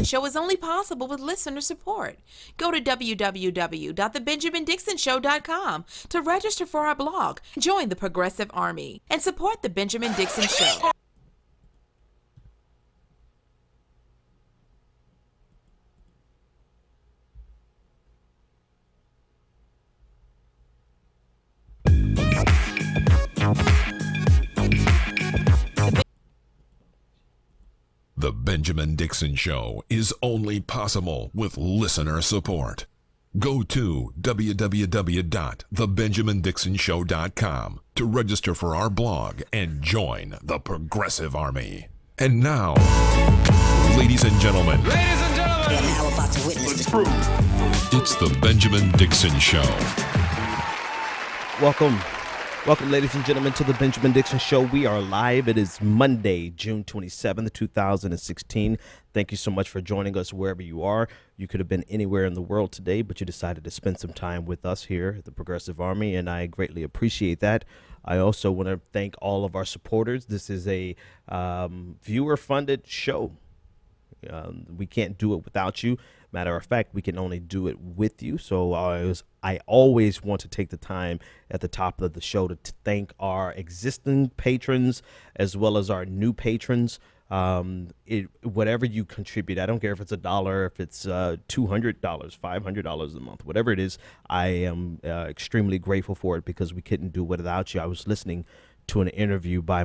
Show is only possible with listener support. Go to www.thebenjamindixonshow.com to register for our blog, join the Progressive Army, and support The Benjamin Dixon Show. The Benjamin Dixon Show is only possible with listener support. Go to www.thebenjamindixonshow.com to register for our blog and join the Progressive Army. And now, ladies and gentlemen, You're now about to witness the truth. It's the Benjamin Dixon Show. Welcome, ladies and gentlemen, to the Benjamin Dixon Show. We are live. It is Monday, June 27th, 2016. Thank you so much for joining us wherever you are. You could have been anywhere in the world today, but you decided to spend some time with us here at the Progressive Army, and I greatly appreciate that. I also want to thank all of our supporters. This is a viewer-funded show. We can't do it without you. Matter of fact, we can only do it with you. So I always want to take the time at the top of the show to thank our existing patrons as well as our new patrons. Whatever you contribute, I don't care if it's $1, if it's $200, $500 a month, whatever it is, I am extremely grateful for it because we couldn't do it without you. I was listening to an interview by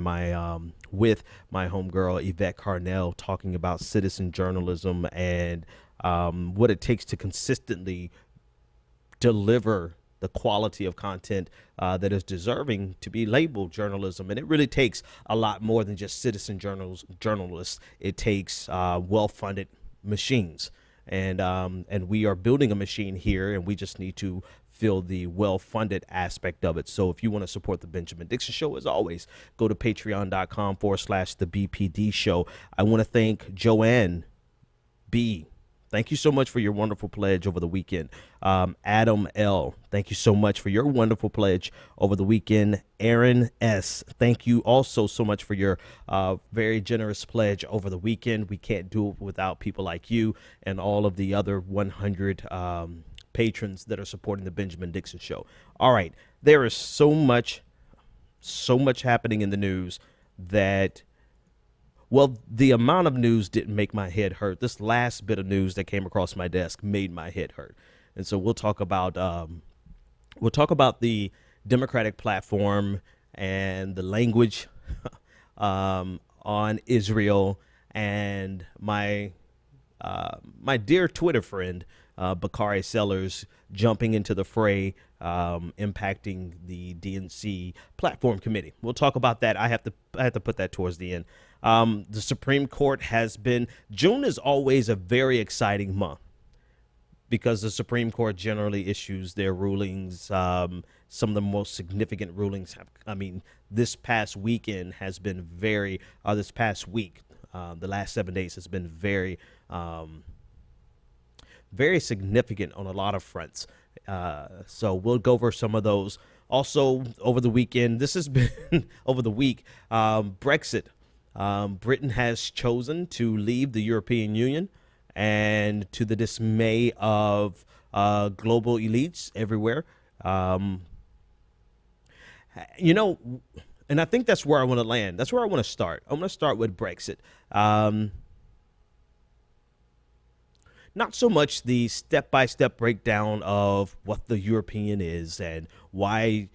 with my homegirl Yvette Carnell talking about citizen journalism and what it takes to consistently deliver the quality of content that is deserving to be labeled journalism. And it really takes a lot more than just citizen journalists. It takes well-funded machines. And we are building a machine here, and we just need to fill the well-funded aspect of it. So if you want to support the Benjamin Dixon Show, as always, go to patreon.com/the BPD Show. I want to thank Joanne B. Thank you so much for your wonderful pledge over the weekend. Adam L., thank you so much for your wonderful pledge over the weekend. Aaron S., thank you also so much for your very generous pledge over the weekend. We can't do it without people like you and all of the other 100 patrons that are supporting the Benjamin Dixon Show. All right, there is so much happening in the news that... Well, the amount of news didn't make my head hurt. This last bit of news that came across my desk made my head hurt. And so we'll talk about the Democratic platform and the language on Israel and my dear Twitter friend Bakari Sellers jumping into the fray, impacting the DNC platform committee. We'll talk about that. I have to put that towards the end. The Supreme Court has been, June is always a very exciting month because the Supreme Court generally issues their rulings. Some of the most significant rulings this past weekend has been this past week, the last 7 days has been very significant on a lot of fronts. So we'll go over some of those. Also, over the weekend, this has been over the week, Brexit. Britain has chosen to leave the European Union, and to the dismay of global elites everywhere. And I think that's where I want to land. That's where I want to start. I'm going to start with Brexit. Not so much the step-by-step breakdown of what the European is and why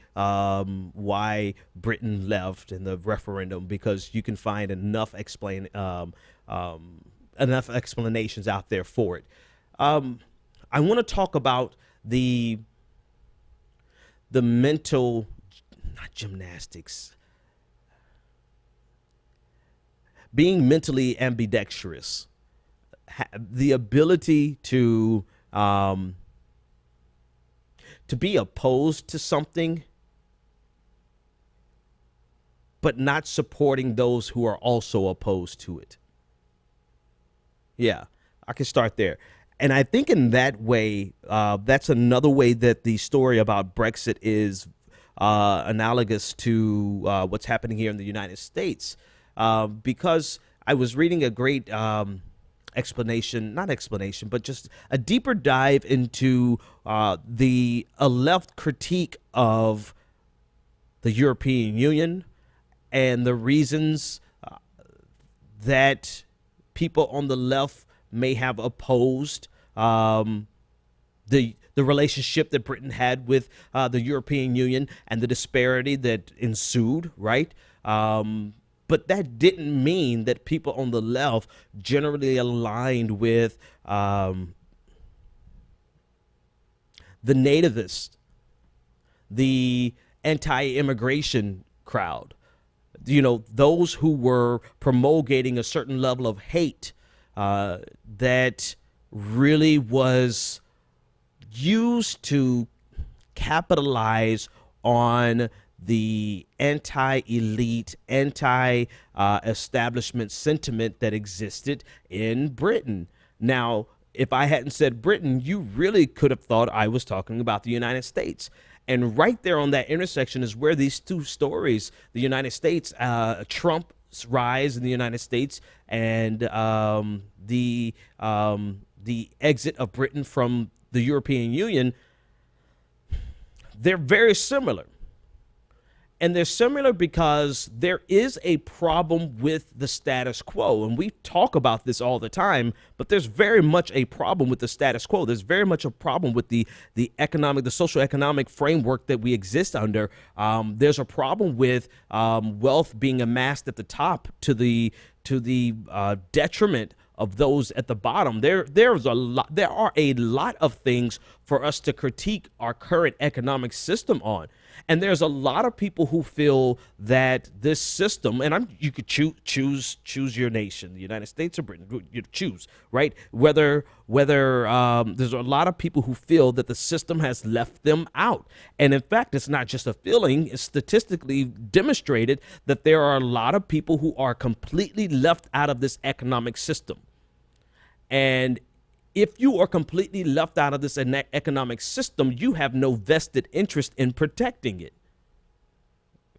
Britain left in the referendum, because you can find enough explanations out there for it. I want to talk about the mental, not gymnastics, being mentally ambidextrous. The ability to be opposed to something, but not supporting those who are also opposed to it. Yeah, I can start there. And I think in that way, that's another way that the story about Brexit is analogous to what's happening here in the United States. Because I was reading a great not explanation, but just a deeper dive into the left critique of the European Union and the reasons that people on the left may have opposed the relationship that Britain had with the European Union and the disparity that ensued, right? But that didn't mean that people on the left generally aligned with the nativists, the anti-immigration crowd, those who were promulgating a certain level of hate that really was used to capitalize on the anti-elite, anti-establishment sentiment that existed in Britain. Now, if I hadn't said Britain, you really could have thought I was talking about the United States. And right there on that intersection is where these two stories, the United States, Trump's rise in the United States, and the exit of Britain from the European Union, they're very similar. And they're similar because there is a problem with the status quo. And we talk about this all the time, but there's very much a problem with the status quo. There's very much a problem with the social economic framework that we exist under. There's a problem with wealth being amassed at the top to the detriment of those at the bottom. There are a lot of things for us to critique our current economic system on. And there's a lot of people who feel that this system, and you could choose your nation, the United States or Britain, you choose, right? Whether there's a lot of people who feel that the system has left them out. And in fact, it's not just a feeling, it's statistically demonstrated that there are a lot of people who are completely left out of this economic system. And if you are completely left out of this economic system, you have no vested interest in protecting it.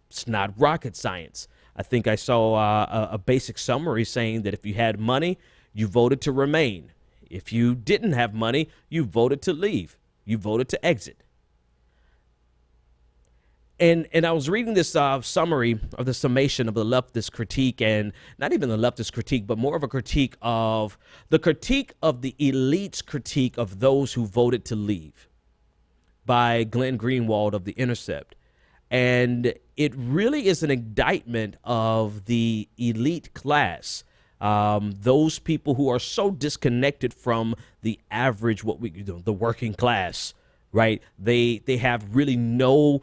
It's not rocket science. I think I saw a basic summary saying that if you had money, you voted to remain. If you didn't have money, you voted to leave. You voted to exit. And I was reading this summary of the summation of the leftist critique, and not even the leftist critique, but more of a critique of the elite's critique of those who voted to leave by Glenn Greenwald of The Intercept. And it really is an indictment of the elite class, those people who are so disconnected from the average, the working class. Right. They have really no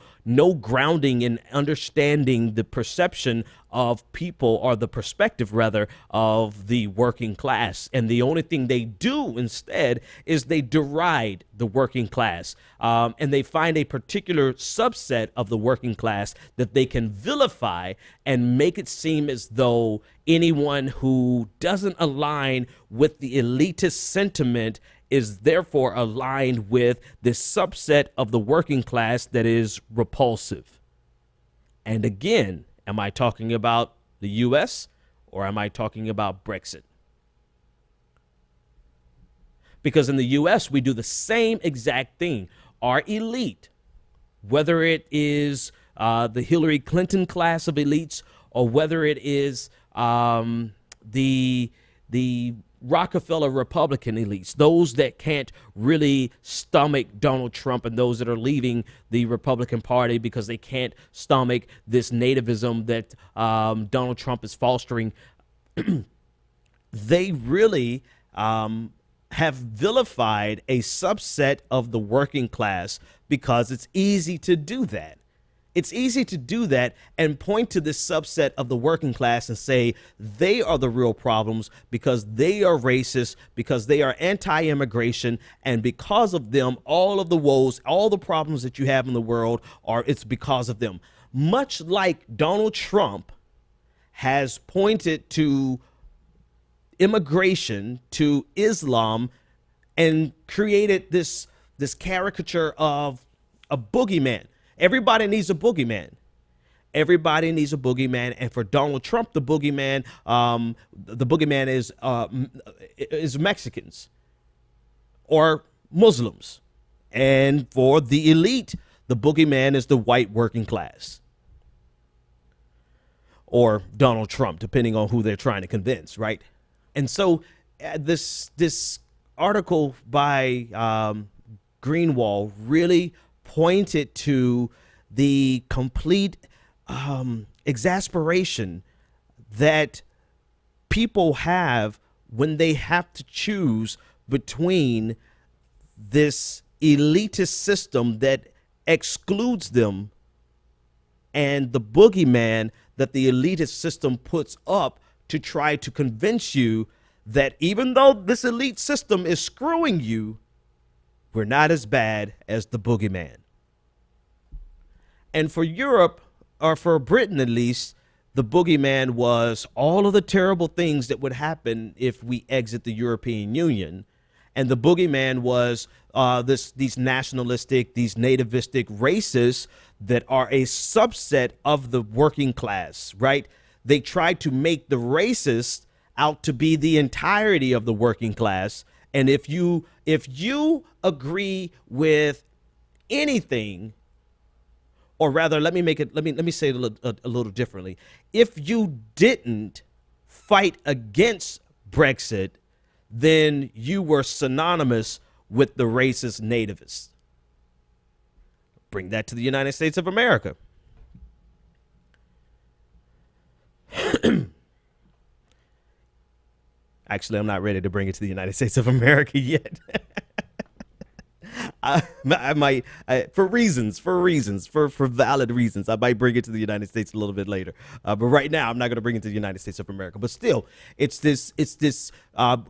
grounding in understanding the perception of people, or the perspective rather, of the working class. And the only thing they do instead is they deride the working class, and they find a particular subset of the working class that they can vilify and make it seem as though anyone who doesn't align with the elitist sentiment is therefore aligned with this subset of the working class that is repulsive. And again, am I talking about the U.S. or am I talking about Brexit? Because in the U.S., we do the same exact thing. Our elite, whether it is the Hillary Clinton class of elites, or whether it is the Rockefeller Republican elites, those that can't really stomach Donald Trump, and those that are leaving the Republican Party because they can't stomach this nativism that Donald Trump is fostering, they really have vilified a subset of the working class because it's easy to do that. It's easy to do that and point to this subset of the working class and say they are the real problems because they are racist, because they are anti-immigration, and because of them, all of the woes, all the problems that you have in the world it's because of them. Much like Donald Trump has pointed to immigration, to Islam, and created this caricature of a boogeyman. Everybody needs a boogeyman. Everybody needs a boogeyman, and for Donald Trump, the boogeyman is Mexicans or Muslims, and for the elite, the boogeyman is the white working class, or Donald Trump, depending on who they're trying to convince, right? And so this article by Greenwald really pointed to the complete exasperation that people have when they have to choose between this elitist system that excludes them and the boogeyman that the elitist system puts up to try to convince you that even though this elite system is screwing you, we're not as bad as the boogeyman. And for Europe, or for Britain at least, the boogeyman was all of the terrible things that would happen if we exit the European Union. And the boogeyman was these nationalistic, these nativistic races that are a subset of the working class, right? They tried to make the racists out to be the entirety of the working class. And if you agree with anything, or rather, let me say it a little differently. If you didn't fight against Brexit, then you were synonymous with the racist nativists. Bring that to the United States of America. Actually, I'm not ready to bring it to the United States of America yet. I might, for valid reasons, I might bring it to the United States a little bit later. But right now, I'm not going to bring it to the United States of America. But still, it's this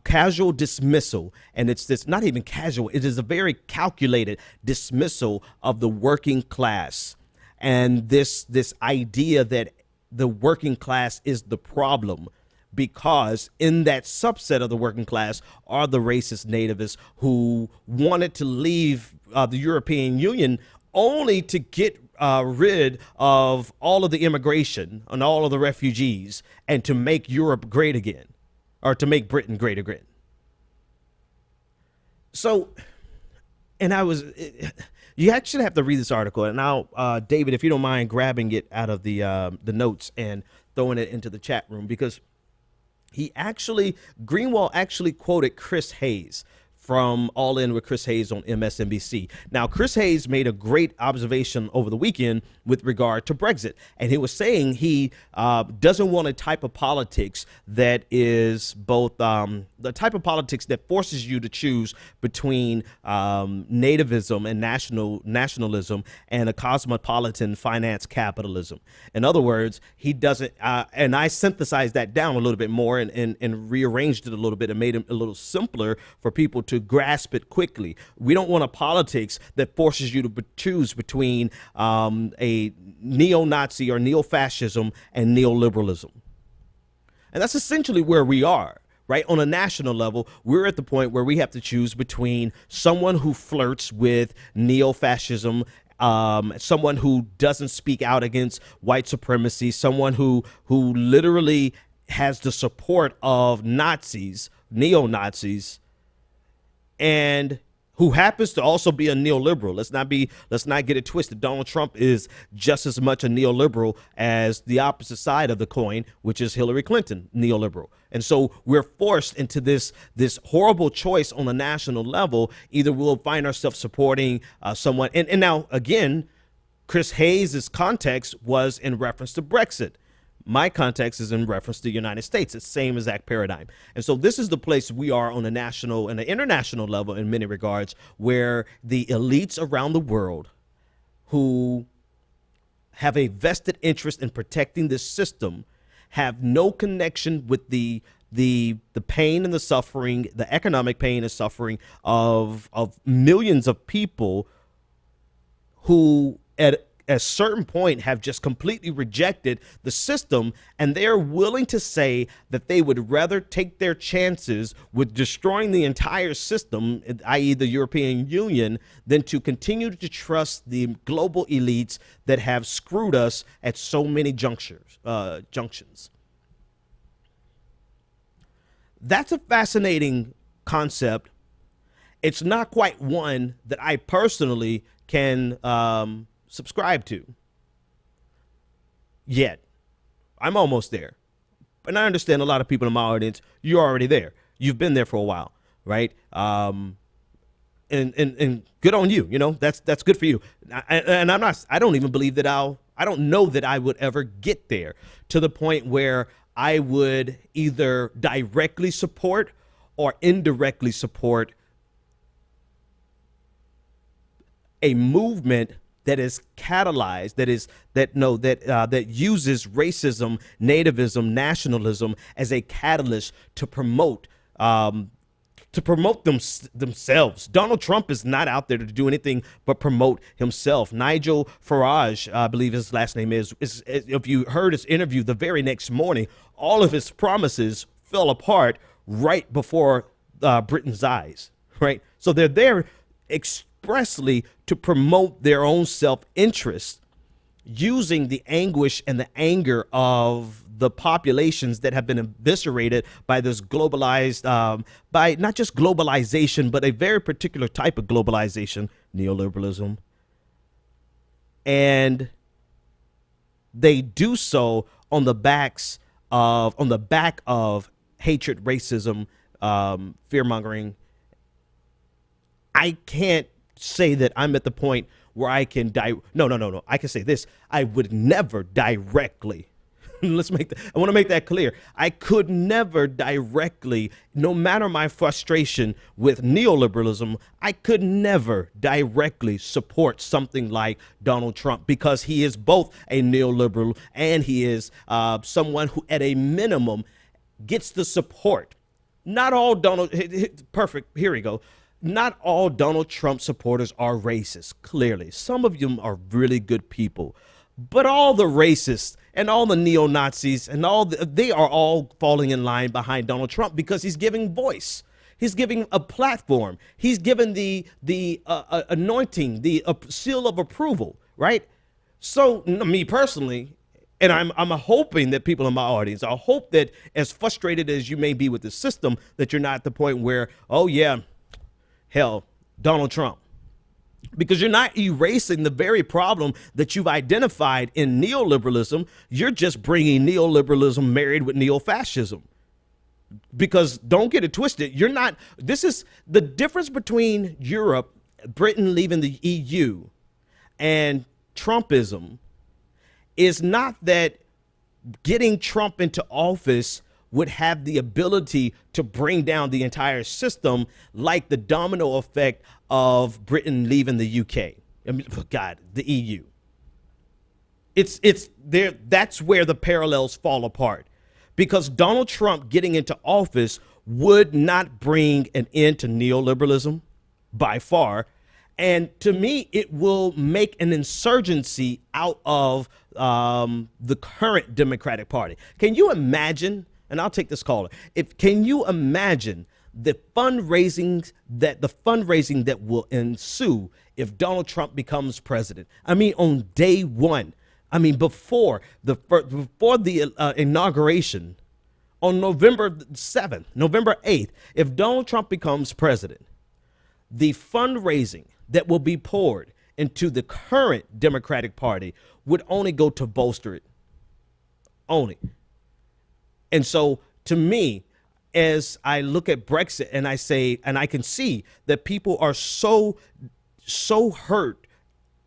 casual dismissal, and it's this not even casual. It is a very calculated dismissal of the working class, and this idea that the working class is the problem, because in that subset of the working class are the racist nativists who wanted to leave the European Union only to get rid of all of the immigration and all of the refugees and to make Europe great again, or to make Britain great again. So, and you actually have to read this article. And now, David, if you don't mind grabbing it out of the notes and throwing it into the chat room, because Greenwald actually quoted Chris Hayes from All In with Chris Hayes on MSNBC. Now, Chris Hayes made a great observation over the weekend with regard to Brexit. And he was saying he doesn't want a type of politics that is both the type of politics that forces you to choose between nativism and nationalism and a cosmopolitan finance capitalism. In other words, he doesn't, and I synthesized that down a little bit more and rearranged it a little bit and made it a little simpler for people to grasp it quickly. We don't want a politics that forces you to choose between a neo-Nazi or neo-fascism and neoliberalism. And that's essentially where we are, right? On a national level, we're at the point where we have to choose between someone who flirts with neo-fascism, someone who doesn't speak out against white supremacy, someone who literally has the support of Nazis, neo-Nazis, and who happens to also be a neoliberal. Let's not get it twisted. Donald Trump is just as much a neoliberal as the opposite side of the coin, which is Hillary Clinton, neoliberal. And so we're forced into this horrible choice on a national level. Either we'll find ourselves supporting someone. And now, again, Chris Hayes' context was in reference to Brexit. My context is in reference to the United States. It's the same exact paradigm. And so this is the place we are on a national and an international level in many regards, where the elites around the world who have a vested interest in protecting this system have no connection with the pain and the suffering, the economic pain and suffering of millions of people who a certain point have just completely rejected the system, and they're willing to say that they would rather take their chances with destroying the entire system, i.e. the European Union, than to continue to trust the global elites that have screwed us at so many junctions. That's a fascinating concept. It's not quite one that I personally can subscribe to yet. I'm almost there. And I understand a lot of people in my audience, you're already there. You've been there for a while, right? And good on you. You know, that's good for you. And I don't even believe that I don't know that I would ever get there to the point where I would either directly support or indirectly support a movement that is catalyzed, that uses racism, nativism, nationalism as a catalyst to promote themselves. Donald Trump is not out there to do anything but promote himself. Nigel Farage, I believe his last name is if you heard his interview the very next morning, all of his promises fell apart right before Britain's eyes, right? So they're there expressly to promote their own self-interest, using the anguish and the anger of the populations that have been eviscerated by this globalized, by not just globalization, but a very particular type of globalization, neoliberalism. And they do so on the back of hatred, racism, fear-mongering. I can't say that I'm at the point where I can no. I can say this. I would never directly. I want to make that clear. I could never directly, no matter my frustration with neoliberalism, I could never directly support something like Donald Trump, because he is both a neoliberal and he is someone who, at a minimum, gets the support. Not all perfect. Here we go. Not all Donald Trump supporters are racist, clearly. Some of them are really good people. But all the racists and all the neo-Nazis and they are all falling in line behind Donald Trump because he's giving voice. He's giving a platform. He's given the anointing, the seal of approval, right? So me personally, and I'm hoping that people in my audience, I hope that as frustrated as you may be with the system, that you're not at the point where, oh yeah, hell, Donald Trump. Because you're not erasing the very problem that you've identified in neoliberalism. You're just bringing neoliberalism married with neo-fascism. Because don't get it twisted. This is the difference between Europe, Britain leaving the EU, and Trumpism is not that getting Trump into office would have the ability to bring down the entire system like the domino effect of Britain leaving the UK. I mean, God, the EU. It's there. That's where the parallels fall apart, because Donald Trump getting into office would not bring an end to neoliberalism by far. And to me, it will make an insurgency out of the current Democratic Party. Can you imagine? And I'll take this caller. Can you imagine the fundraising that will ensue if Donald Trump becomes president? I mean, on day one. I mean, before the inauguration on November 7th, November 8th, if Donald Trump becomes president, the fundraising that will be poured into the current Democratic Party would only go to bolster it. Only. And so to me, as I look at Brexit and I say, and I can see that people are so hurt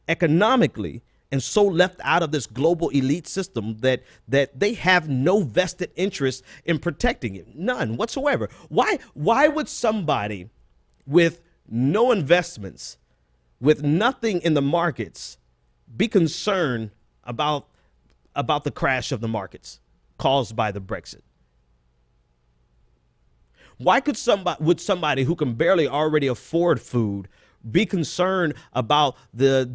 economically and so left out of this global elite system that they have no vested interest in protecting it. None whatsoever. Why would somebody with no investments, with nothing in the markets, be concerned about the crash of the markets caused by the Brexit? Why would somebody who can barely already afford food Be concerned about the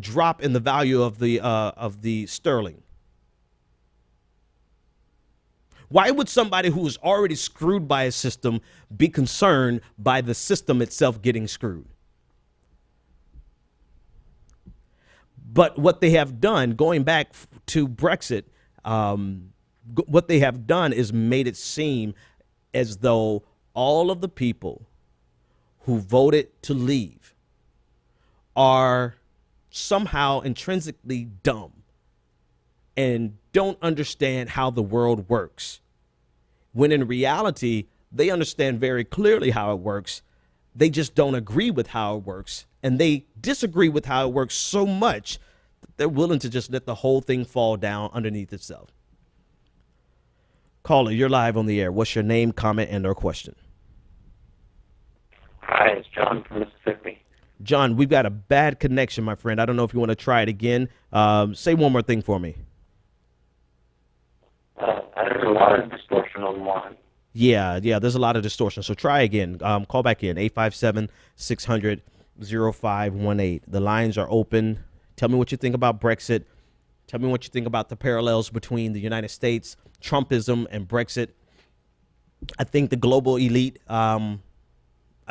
drop in the value of the sterling. Why would somebody who is already screwed by a system be concerned by the system itself getting screwed? But what they have done, going back to Brexit, what they have done is made it seem as though all of the people who voted to leave are somehow intrinsically dumb and don't understand how the world works, when in reality, they understand very clearly how it works. They just don't agree with how it works, and they disagree with how it works so much that they're willing to just let the whole thing fall down underneath itself. Caller, you're live on the air. What's your name, comment, and/or question? Hi, it's John from Mississippi. John, we've got a bad connection, my friend. I don't know if you want to try it again. Say one more thing for me. There's a lot of distortion on the line. Yeah, there's a lot of distortion. So try again. Call back in, 857-600-0518. The lines are open. Tell me what you think about Brexit. Tell me what you think about the parallels between the United States, Trumpism, and Brexit. I think the global elite, I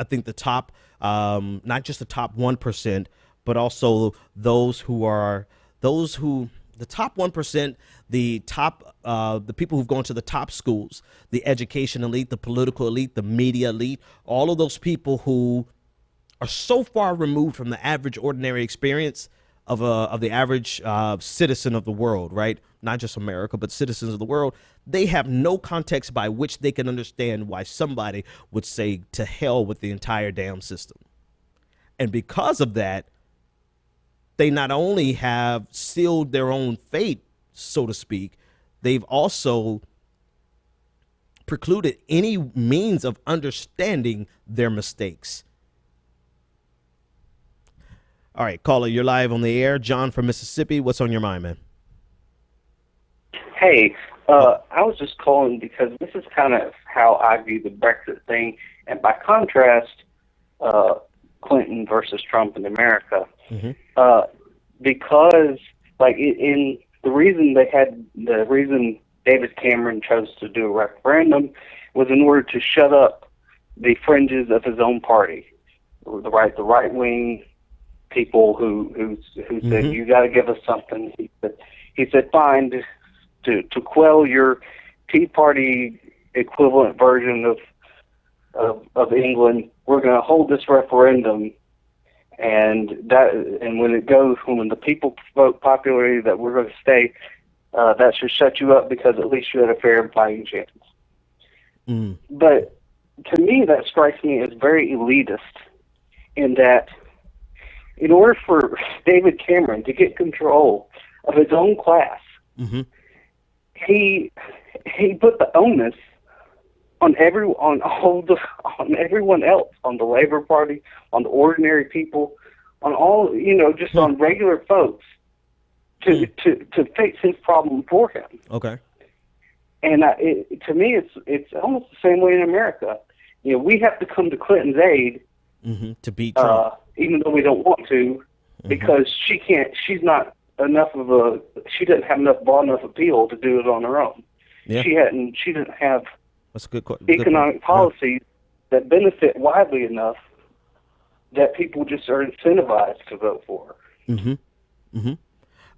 think the top, not just the top 1%, but also the top 1%, the people who've gone to the top schools, the education elite, the political elite, the media elite, all of those people who are so far removed from the average ordinary experience of the average citizen of the world, right? Not just America, but citizens of the world. They have no context by which they can understand why somebody would say to hell with the entire damn system. And because of that, they not only have sealed their own fate, so to speak, they've also precluded any means of understanding their mistakes. All right, caller, you're live on the air. John from Mississippi. What's on your mind, man? Hey, I was just calling because this is kind of how I view the Brexit thing, and by contrast, Clinton versus Trump in America. Mm-hmm. Because, like, in the reason David Cameron chose to do a referendum was in order to shut up the fringes of his own party, the right wing people who said, you got to give us something. He said fine, to quell your Tea Party equivalent version of England, we're going to hold this referendum, and when the people vote popularly that we're going to stay, that should shut you up because at least you had a fair fighting chance. But to me, that strikes me as very elitist, in that in order for David Cameron to get control of his own class, he put the onus on everyone else, on the Labor Party, on the ordinary people, on all, just on regular folks to fix his problem for him. Okay. And to me, it's almost the same way in America. We have to come to Clinton's aid to beat Trump, even though we don't want to, because she doesn't have enough broad enough appeal to do it on her own. Yeah. She didn't have that's a good economic policies that benefit widely enough that people just are incentivized to vote for her.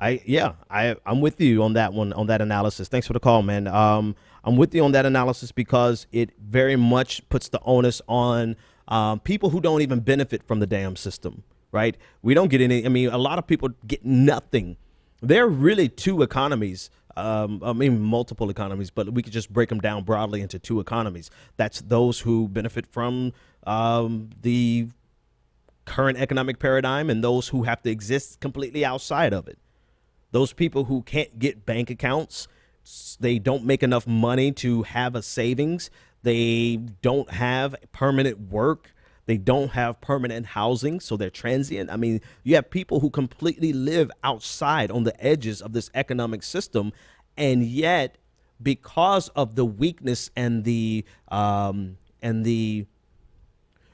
I'm with you on that one, on that analysis. Thanks for the call, man. I'm with you on that analysis because it very much puts the onus on people who don't even benefit from the damn system, right? We don't get any. I mean, a lot of people get nothing. There are really two economies. Multiple economies, but we could just break them down broadly into two economies. That's those who benefit from the current economic paradigm and those who have to exist completely outside of it. Those people who can't get bank accounts, they don't make enough money to have a savings, they don't have permanent work, they don't have permanent housing, so they're transient. I mean, you have people who completely live outside on the edges of this economic system, and yet because of the weakness and the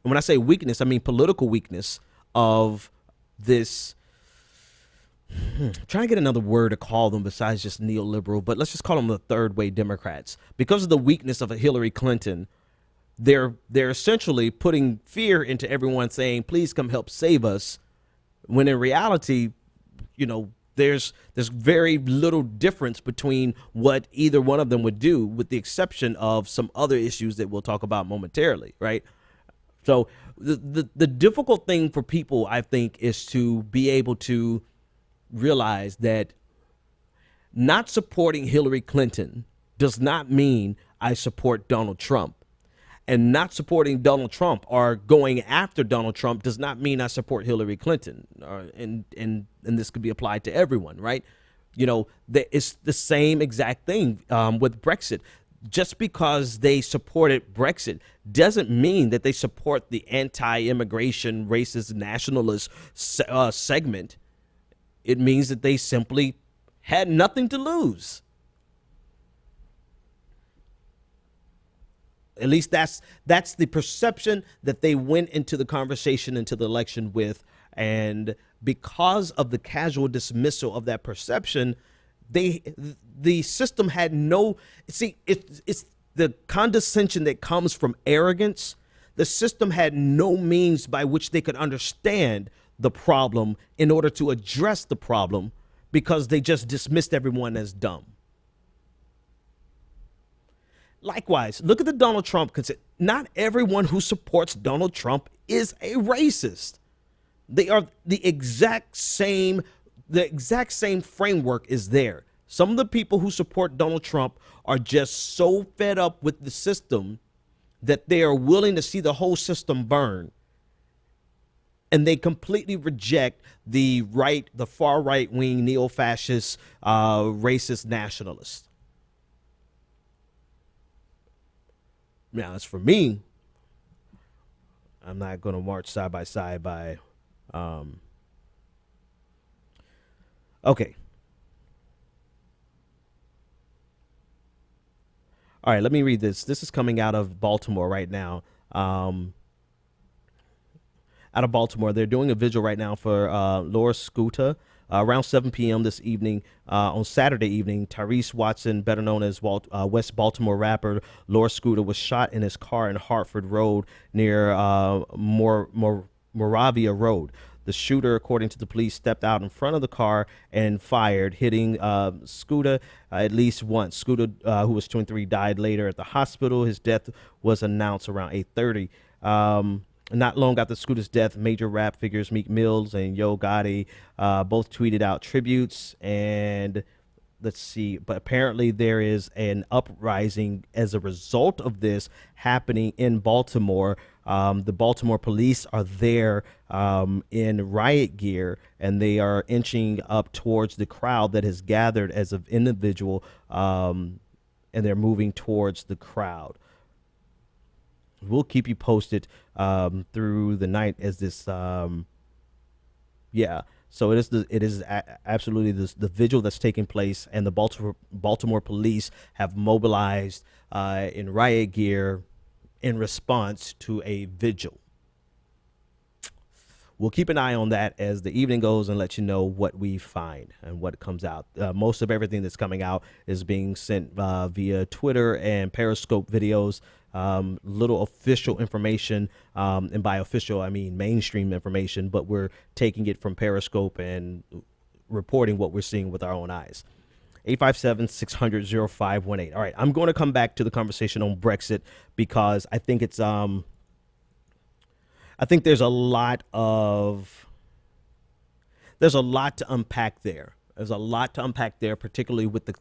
And when I say weakness, I mean political weakness of this. I'm trying to get another word to call them besides just neoliberal, but let's just call them the third way Democrats. Because of the weakness of a Hillary Clinton, they're essentially putting fear into everyone, saying, please come help save us. When in reality, there's very little difference between what either one of them would do, with the exception of some other issues that we'll talk about momentarily, right? So the difficult thing for people, I think, is to be able to realize that not supporting Hillary Clinton does not mean I support Donald Trump. And not supporting Donald Trump or going after Donald Trump does not mean I support Hillary Clinton. And this could be applied to everyone, right? It's the same exact thing with Brexit. Just because they supported Brexit doesn't mean that they support the anti-immigration, racist, nationalist segment. It means that they simply had nothing to lose. At least that's the perception that they went into the conversation, into the election with. And because of the casual dismissal of that perception, the system had no, it's the condescension that comes from arrogance. The system had no means by which they could understand the problem in order to address the problem, because they just dismissed everyone as dumb. Likewise, look at the Donald Trump concept. Not everyone who supports Donald Trump is a racist. They are the exact same framework is there. Some of the people who support Donald Trump are just so fed up with the system that they are willing to see the whole system burn. And they completely reject the far right wing, neo-fascist, racist nationalists. Now, as for me, I'm not going to march side by side by. Okay. All right, let me read this. This is coming out of Baltimore right now. Out of Baltimore, they're doing a vigil right now for Laura Scooter. Around 7 p.m. this evening, on Saturday evening, Tyrese Watson, better known as West Baltimore rapper Laura Scooter, was shot in his car in Hartford Road near Moravia Road. The shooter, according to the police, stepped out in front of the car and fired, hitting Scooter at least once. Scooter, who was 23, died later at the hospital. His death was announced around 8:30. Not long after Scooter's death, major rap figures Meek Mills and Yo Gotti both tweeted out tributes. And let's see, but apparently there is an uprising as a result of this happening in Baltimore. The Baltimore police are there in riot gear, and they are inching up towards the crowd that has gathered as an individual, and they're moving towards the crowd. We'll keep you posted through the night as this, So it is absolutely the vigil that's taking place, and the Baltimore police have mobilized in riot gear in response to a vigil. We'll keep an eye on that as the evening goes and let you know what we find and what comes out. Most of everything that's coming out is being sent via Twitter and Periscope videos. Little official information, and by official I mean mainstream information, but we're taking it from Periscope and reporting what we're seeing with our own eyes. 857-600-0518. All right, I'm going to come back to the conversation on Brexit because I think it's I think there's a lot to unpack there. There's a lot to unpack there, particularly with the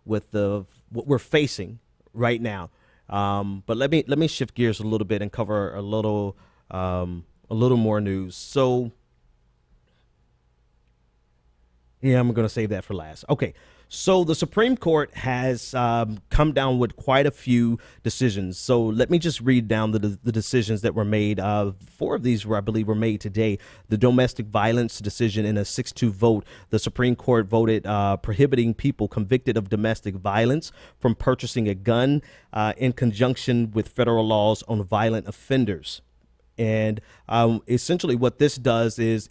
what we're facing right now. But let me shift gears a little bit and cover a little more news. So, yeah, I'm going to save that for last. Okay. So the Supreme Court has come down with quite a few decisions. So let me just read down the decisions that were made. 4 of these, I believe, were made today. The domestic violence decision in a 6-2 vote. The Supreme Court voted prohibiting people convicted of domestic violence from purchasing a gun in conjunction with federal laws on violent offenders. And essentially what this does is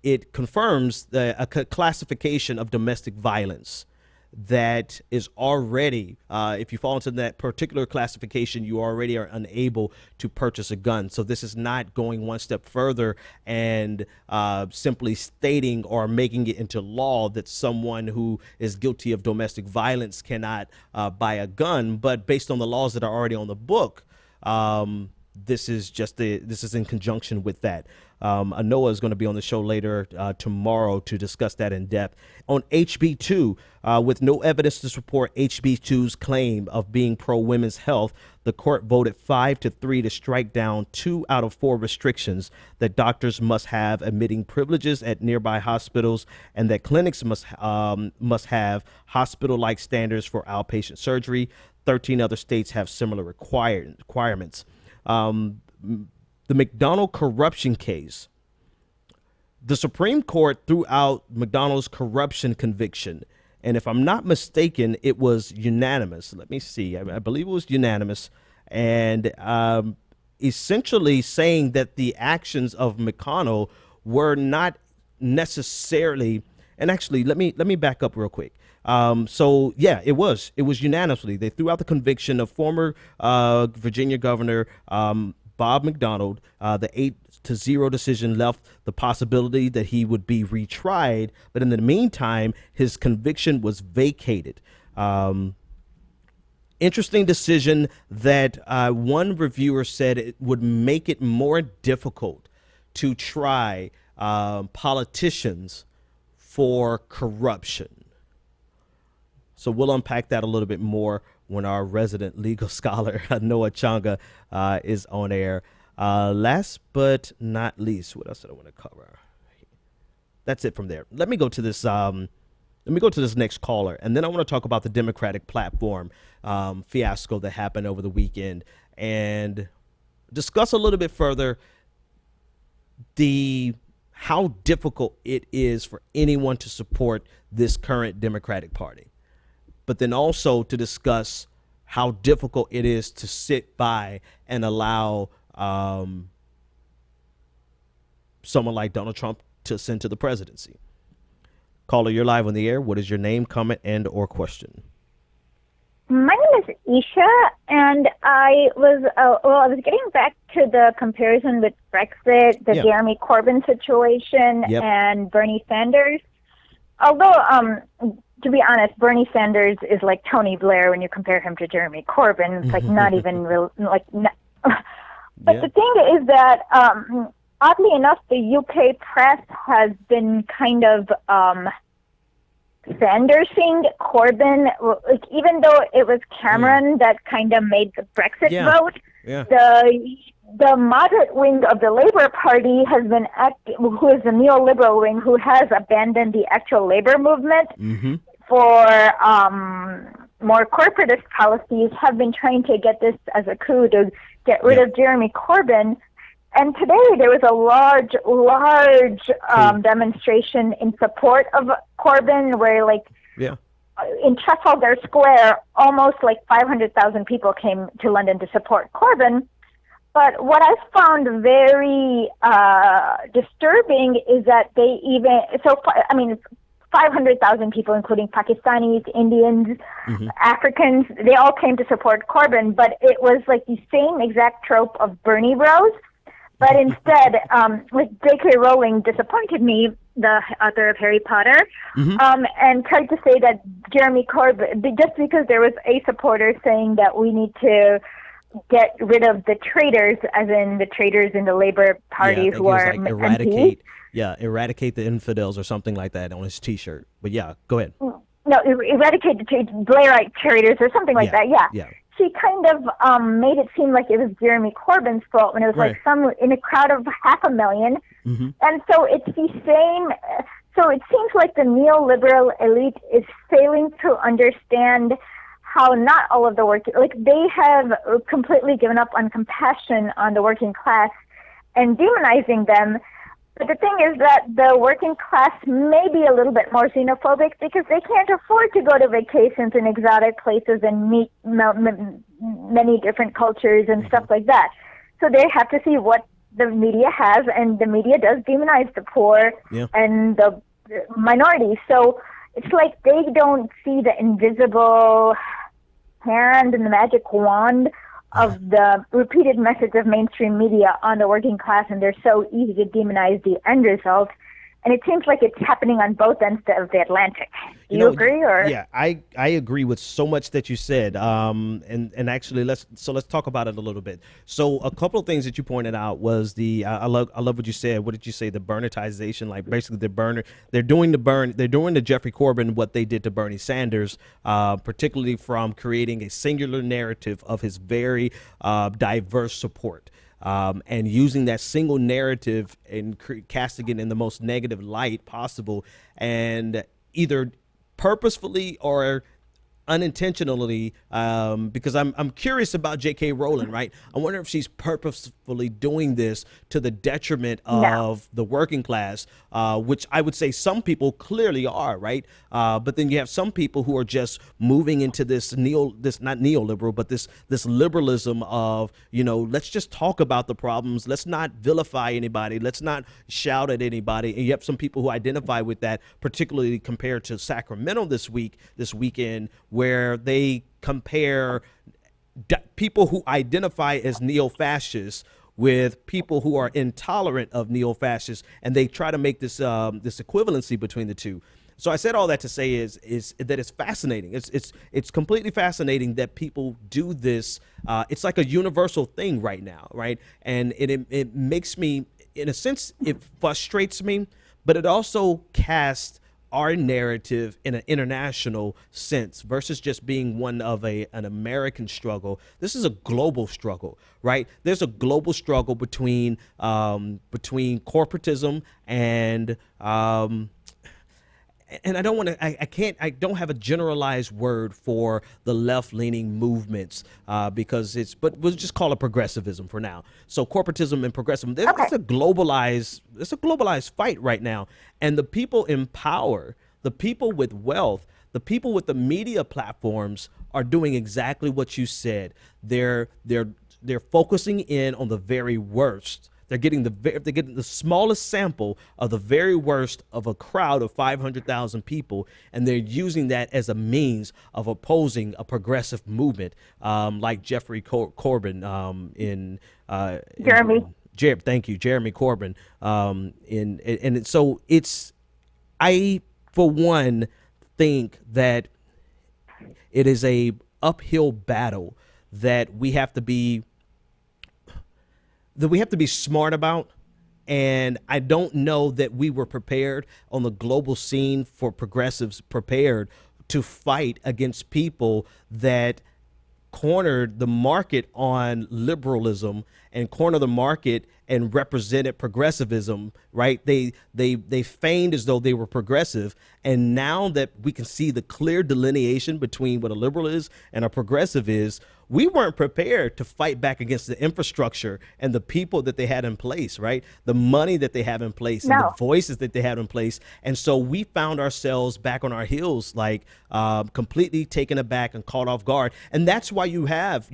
it confirms a classification of domestic violence that is already, if you fall into that particular classification, you already are unable to purchase a gun. So this is not going one step further and simply stating or making it into law that someone who is guilty of domestic violence cannot buy a gun. But based on the laws that are already on the book, this is in conjunction with that. Anoa is going to be on the show later tomorrow to discuss that in depth. On HB2, with no evidence to support HB2's claim of being pro-women's health, the court voted 5-3 to strike down 2 out of 4 restrictions that doctors must have admitting privileges at nearby hospitals and that clinics must have hospital-like standards for outpatient surgery. 13 other states have similar requirements. The McDonald corruption case. The Supreme Court threw out McDonald's corruption conviction. And if I'm not mistaken, it was unanimous. Let me see. I believe it was unanimous. And essentially saying that the actions of McConnell were not necessarily. And actually, let me back up real quick. So yeah, it was unanimously. They threw out the conviction of former Virginia Governor Bob McDonald. The 8-0 decision left the possibility that he would be retried, but in the meantime, his conviction was vacated. Interesting decision that one reviewer said it would make it more difficult to try politicians for corruption. So we'll unpack that a little bit more when our resident legal scholar, Anoa Changa, is on air. Last but not least, what else did I want to cover? That's it from there. Let me go to this. Let me go to this next caller, and then I want to talk about the Democratic platform fiasco that happened over the weekend, and discuss a little bit further how difficult it is for anyone to support this current Democratic Party. But then also to discuss how difficult it is to sit by and allow someone like Donald Trump to ascend to the presidency. Caller, you're live on the air. What is your name, comment, and or question? My name is Isha, and I was getting back to the comparison with Brexit, the Jeremy Corbyn situation, and Bernie Sanders. Although, to be honest, Bernie Sanders is like Tony Blair when you compare him to Jeremy Corbyn. It's like not even real, like. But the thing is that, oddly enough, the UK press has been kind of Sandersing Corbyn. Like, even though it was Cameron that kind of made the Brexit vote, the moderate wing of the Labour Party has been, who is the neoliberal wing, who has abandoned the actual labor movement for more corporatist policies, have been trying to get this as a coup to get rid of Jeremy Corbyn. And today there was a large demonstration in support of Corbyn, where in Trafalgar Square, almost like 500,000 people came to London to support Corbyn. But what I found very disturbing is that 500,000 people, including Pakistanis, Indians, Africans, they all came to support Corbyn, but it was like the same exact trope of Bernie Bros. But instead, J.K. Rowling disappointed me, the author of Harry Potter, and tried to say that Jeremy Corbyn, just because there was a supporter saying that we need to get rid of the traitors, as in the traitors in the Labor Party who are like eradicate, eradicate the infidels or something like that on his T-shirt. But go ahead. No, eradicate the Blairite traitors or something like that. Yeah. She kind of made it seem like it was Jeremy Corbyn's fault when it was like some in a crowd of 500,000. And so it's the same. So it seems like the neoliberal elite is failing to understand how not all of the they have completely given up on compassion on the working class and demonizing them. But the thing is that the working class may be a little bit more xenophobic because they can't afford to go to vacations in exotic places and meet many different cultures and stuff like that. So they have to see what the media has, and the media does demonize the poor and the minorities. So it's like they don't see the invisible hand and the magic wand of the repeated message of mainstream media on the working class, and they're so easy to demonize the end result. And it seems like it's happening on both ends of the Atlantic. Do you agree? Or yeah, I agree with so much that you said. And actually, let's talk about it a little bit. So a couple of things that you pointed out was I love what you said. What did you say? The burnitization, like basically they're doing to Jeffrey Corbin what they did to Bernie Sanders, particularly from creating a singular narrative of his very diverse support. And using that single narrative and casting it in the most negative light possible, and either purposefully or unintentionally, because I'm curious about J.K. Rowling, right? I wonder if she's purposefully doing this to the detriment of the working class, which I would say some people clearly are, right? But then you have some people who are just moving into this not neoliberal, but this liberalism of, let's just talk about the problems. Let's not vilify anybody. Let's not shout at anybody. And you have some people who identify with that, particularly compared to Sacramento this weekend, where they compare people who identify as neo-fascists with people who are intolerant of neo-fascists, and they try to make this equivalency between the two. So I said all that to say is that it's fascinating. It's completely fascinating that people do this. It's like a universal thing right now, right? And it makes me, in a sense, it frustrates me, but it also casts our narrative in an international sense versus just being one of an American struggle. This is a global struggle, right? There's a global struggle between corporatism and I don't want to, I don't have a generalized word for the left-leaning movements but we'll just call it progressivism for now. So corporatism and progressivism, it's a globalized fight right now. And the people in power, the people with wealth, the people with the media platforms are doing exactly what you said. They're focusing in on the very worst. They're getting the smallest sample of the very worst of a crowd of 500,000 people, and they're using that as a means of opposing a progressive movement, like Jeffrey Corbin Jeremy. Thank you, Jeremy Corbyn. So I for one think that it is a uphill battle that we have to be smart about. And I don't know that we were prepared on the global scene for progressives prepared to fight against people that cornered the market on liberalism and cornered the market and represented progressivism, right? They feigned as though they were progressive. And now that we can see the clear delineation between what a liberal is and a progressive is, we weren't prepared to fight back against the infrastructure and the people that they had in place, right? The money that they have in place and the voices that they have in place. And so we found ourselves back on our heels, like completely taken aback and caught off guard. And that's why you have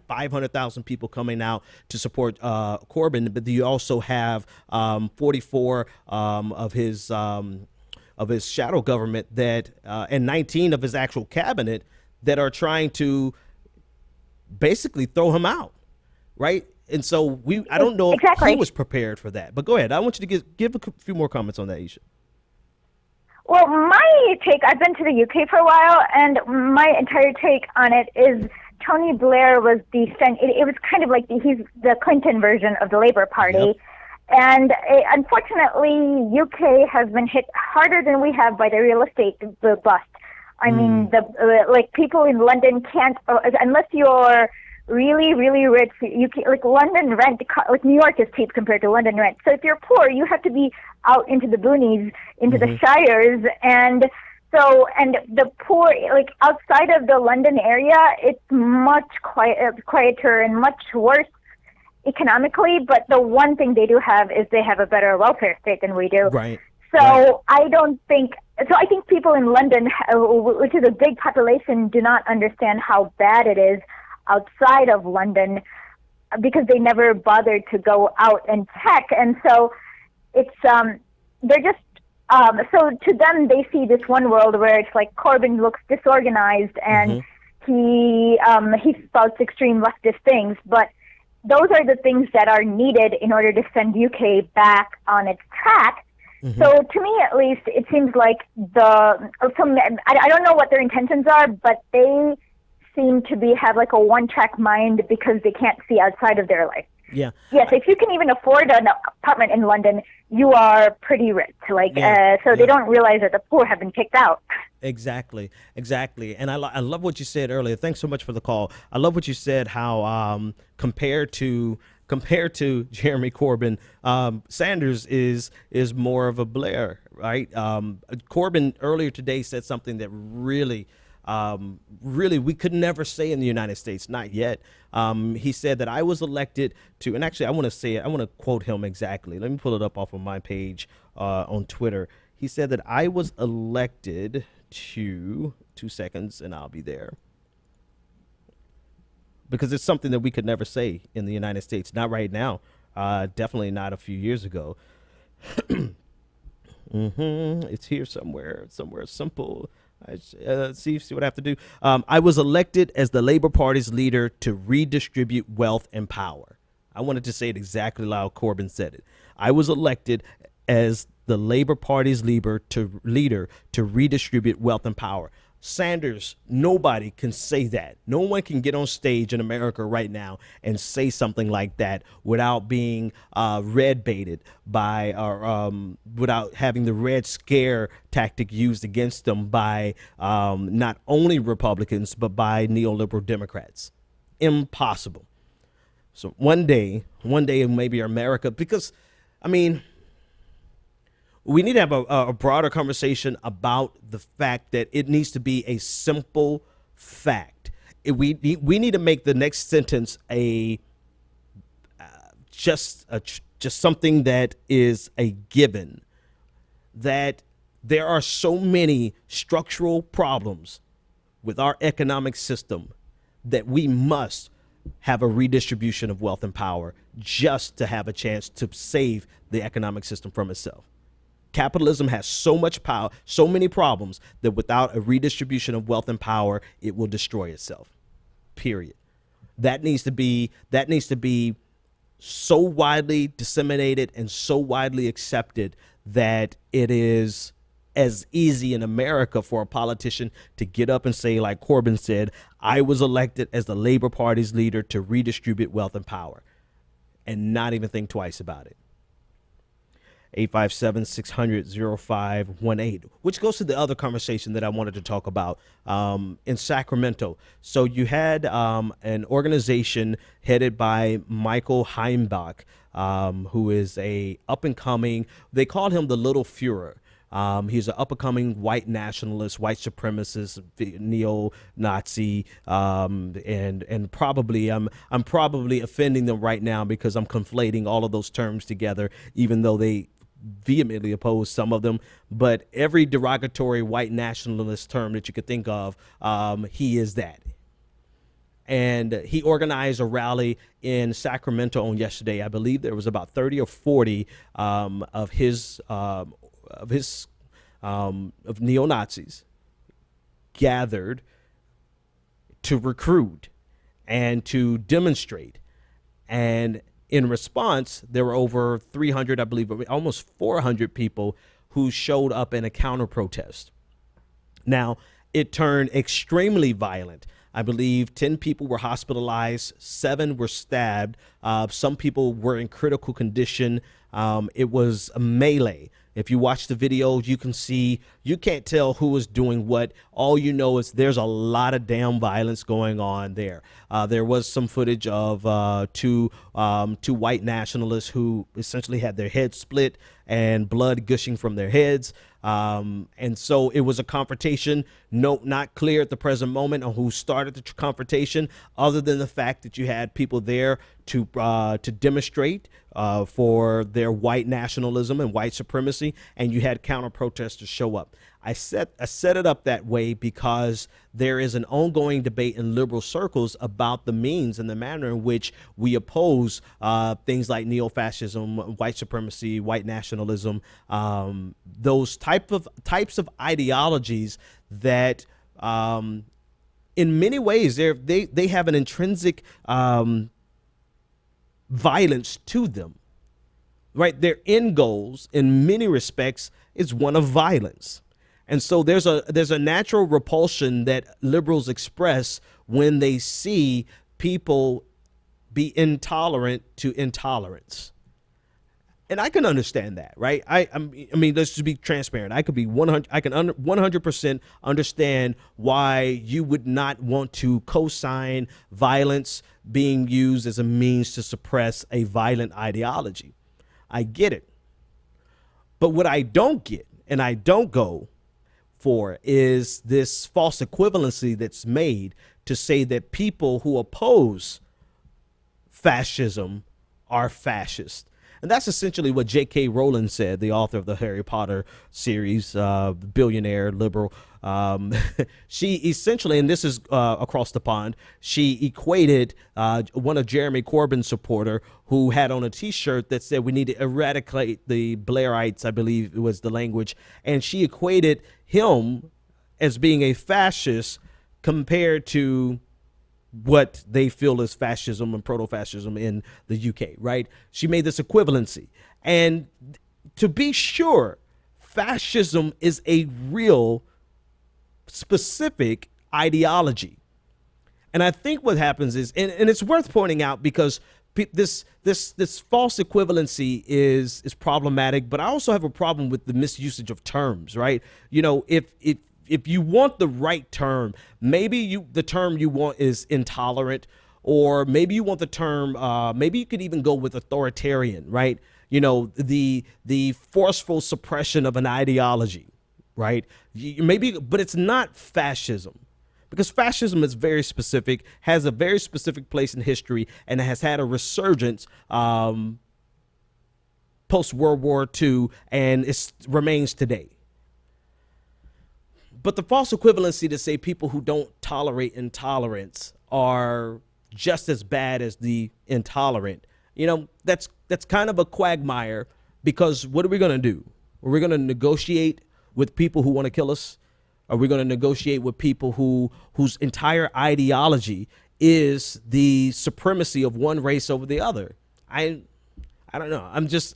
500,000 people coming out to support Corbyn, but you also have 44 of his shadow government that and 19 of his actual cabinet that are trying to basically throw him out, right? And so I don't know if he was prepared for that. But go ahead. I want you to give a few more comments on that, Isha. Well, my take, I've been to the UK for a while, and my entire take on it is Tony Blair was it was kind of like he's the Clinton version of the Labour Party. Yep. And unfortunately, UK has been hit harder than we have by the real estate bust. I mean, people in London can't, unless you're really, really rich, London rent, New York is cheap compared to London rent. So if you're poor, you have to be out into the boonies, into the shires. And the poor, outside of the London area, it's much quieter and much worse economically. But the one thing they do have is they have a better welfare state than we do. Right. So I think people in London, which is a big population, do not understand how bad it is outside of London. because they never bothered to go out and check. And so it's they're just so to them they see this one world where it's like Corbyn looks disorganized and he spouts extreme leftist things, but those are the things that are needed in order to send UK back on its track. So to me, at least, it seems like I don't know what their intentions are, but they seem to have like a one-track mind because they can't see outside of their life. Yeah. Yes, if you can even afford an apartment in London, you are pretty rich. They don't realize that the poor have been kicked out. Exactly. And I love what you said earlier. Thanks so much for the call. I love what you said, how compared to Jeremy Corbyn, Sanders is more of a Blair, right? Corbyn earlier today said something that really we could never say in the United States, not yet. He said that I was elected to, and actually I want to quote him exactly. Let me pull it up off of my page on Twitter. He said that I was elected to, 2 seconds and I'll be there. Because it's something that we could never say in the United States. Not right now. Definitely not a few years ago. It's here somewhere simple. See what I have to do. I was elected as the Labor Party's leader to redistribute wealth and power. I wanted to say it exactly how Corbyn said it. I was elected as the Labor Party's leader to redistribute wealth and power. Sanders, nobody can say that. No one can get on stage in America right now and say something like that without being red baited by, or without having the red scare tactic used against them by not only Republicans, but by neoliberal Democrats. Impossible. So one day maybe America, because, I mean, we need to have a broader conversation about the fact that it needs to be a simple fact. We need to make the next sentence just something that is a given, that there are so many structural problems with our economic system that we must have a redistribution of wealth and power just to have a chance to save the economic system from itself. Capitalism has so much power, so many problems, that without a redistribution of wealth and power, it will destroy itself. Period. That needs to be so widely disseminated and so widely accepted that it is as easy in America for a politician to get up and say, like Corbyn said, I was elected as the Labor Party's leader to redistribute wealth and power, and not even think twice about it. 857-600-0518, which goes to the other conversation that I wanted to talk about in Sacramento. So you had an organization headed by Michael Heimbach, who is a up-and-coming, they call him the Little Führer. He's an up-and-coming white nationalist, white supremacist, neo-Nazi, and probably I'm probably offending them right now because I'm conflating all of those terms together, even though they vehemently oppose some of them. But every derogatory white nationalist term that you could think of, he is that. And he organized a rally in Sacramento on yesterday. I believe there was about 30 or 40 of neo-Nazis gathered to recruit and to demonstrate. And in response, there were over 300, I believe, almost 400 people who showed up in a counter protest. Now, it turned extremely violent. I believe 10 people were hospitalized, 7 were stabbed. Some people were in critical condition. It was a melee. If you watch the video, you can see, you can't tell who is doing what. All you know is there's a lot of damn violence going on there. There was some footage of two white nationalists who essentially had their heads split and blood gushing from their heads. And so it was a confrontation. No, not clear at the present moment on who started the confrontation, other than the fact that you had people there to demonstrate for their white nationalism and white supremacy, and you had counter protesters show up. I set it up that way because there is an ongoing debate in liberal circles about the means and the manner in which we oppose things like neo-fascism, white supremacy, white nationalism, those types of ideologies that in many ways they have an intrinsic violence to them. Right, their end goals in many respects is one of violence. And so there's a natural repulsion that liberals express when they see people be intolerant to intolerance. And I can understand that, right? I mean, let's just be transparent. I could be 100% understand why you would not want to co-sign violence being used as a means to suppress a violent ideology. I get it. But what I don't get and I don't go for is this false equivalency that's made to say that people who oppose fascism are fascist. And that's essentially what J.K. Rowling said, the author of the Harry Potter series, billionaire liberal. She essentially, and this is across the pond, she equated one of Jeremy Corbyn's supporter who had on a T-shirt that said we need to eradicate the Blairites, I believe it was the language. And she equated him as being a fascist compared to what they feel is fascism and proto-fascism in the UK, right? She made this equivalency. And to be sure, fascism is a real specific ideology. And I think what happens is, and it's worth pointing out because this false equivalency is problematic, but I also have a problem with the misusage of terms, right? You know, if you want the right term, maybe the term you want is intolerant, or maybe you want the term, maybe you could even go with authoritarian, right? You know, the forceful suppression of an ideology, right? Maybe, but it's not fascism, because fascism is very specific, has a very specific place in history, and has had a resurgence post-World War II, and it remains today. But the false equivalency to say people who don't tolerate intolerance are just as bad as the intolerant, you know, that's kind of a quagmire, because what are we going to do? Are we going to negotiate with people who want to kill us? Are we going to negotiate with people whose entire ideology is the supremacy of one race over the other? I don't know.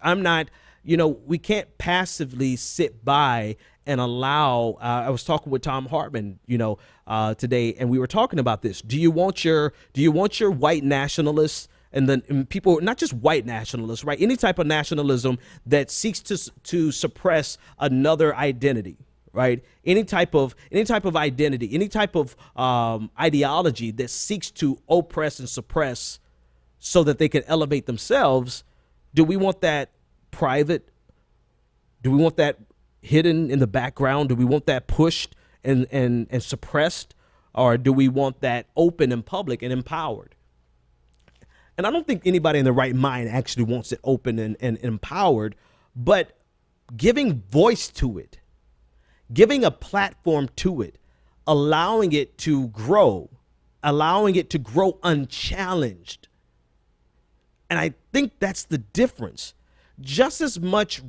I'm not, you know, we can't passively sit by and allow, I was talking with Tom Hartman, you know, today, and we were talking about this. Do you want your white nationalists and people, not just white nationalists, right? Any type of nationalism that seeks to suppress another identity, right? Any type of identity, any type of ideology that seeks to oppress and suppress so that they can elevate themselves. Do we want that private? Do we want that hidden in the background? Do we want that pushed and suppressed? Or do we want that open and public and empowered? And I don't think anybody in their right mind actually wants it open and empowered, but giving voice to it, giving a platform to it, allowing it to grow unchallenged. And I think that's the difference. Just as much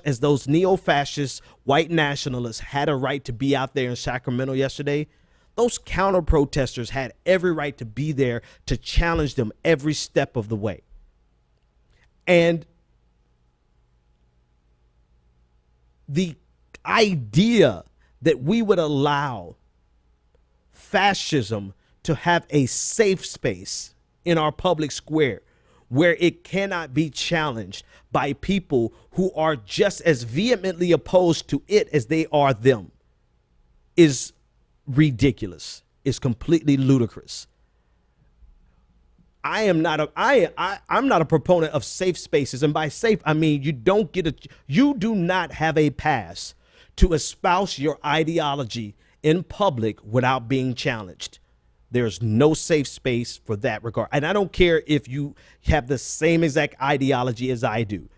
as those neo-fascist white nationalists had a right to be out there in Sacramento yesterday, those counter protesters had every right to be there to challenge them every step of the way. And the idea that we would allow fascism to have a safe space in our public square where it cannot be challenged by people who are just as vehemently opposed to it as they are them is ridiculous. Is completely ludicrous. I'm not a proponent of safe spaces, and by safe I mean you do not have a pass to espouse your ideology in public without being challenged. There's no safe space for that regard. And I don't care if you have the same exact ideology as I do,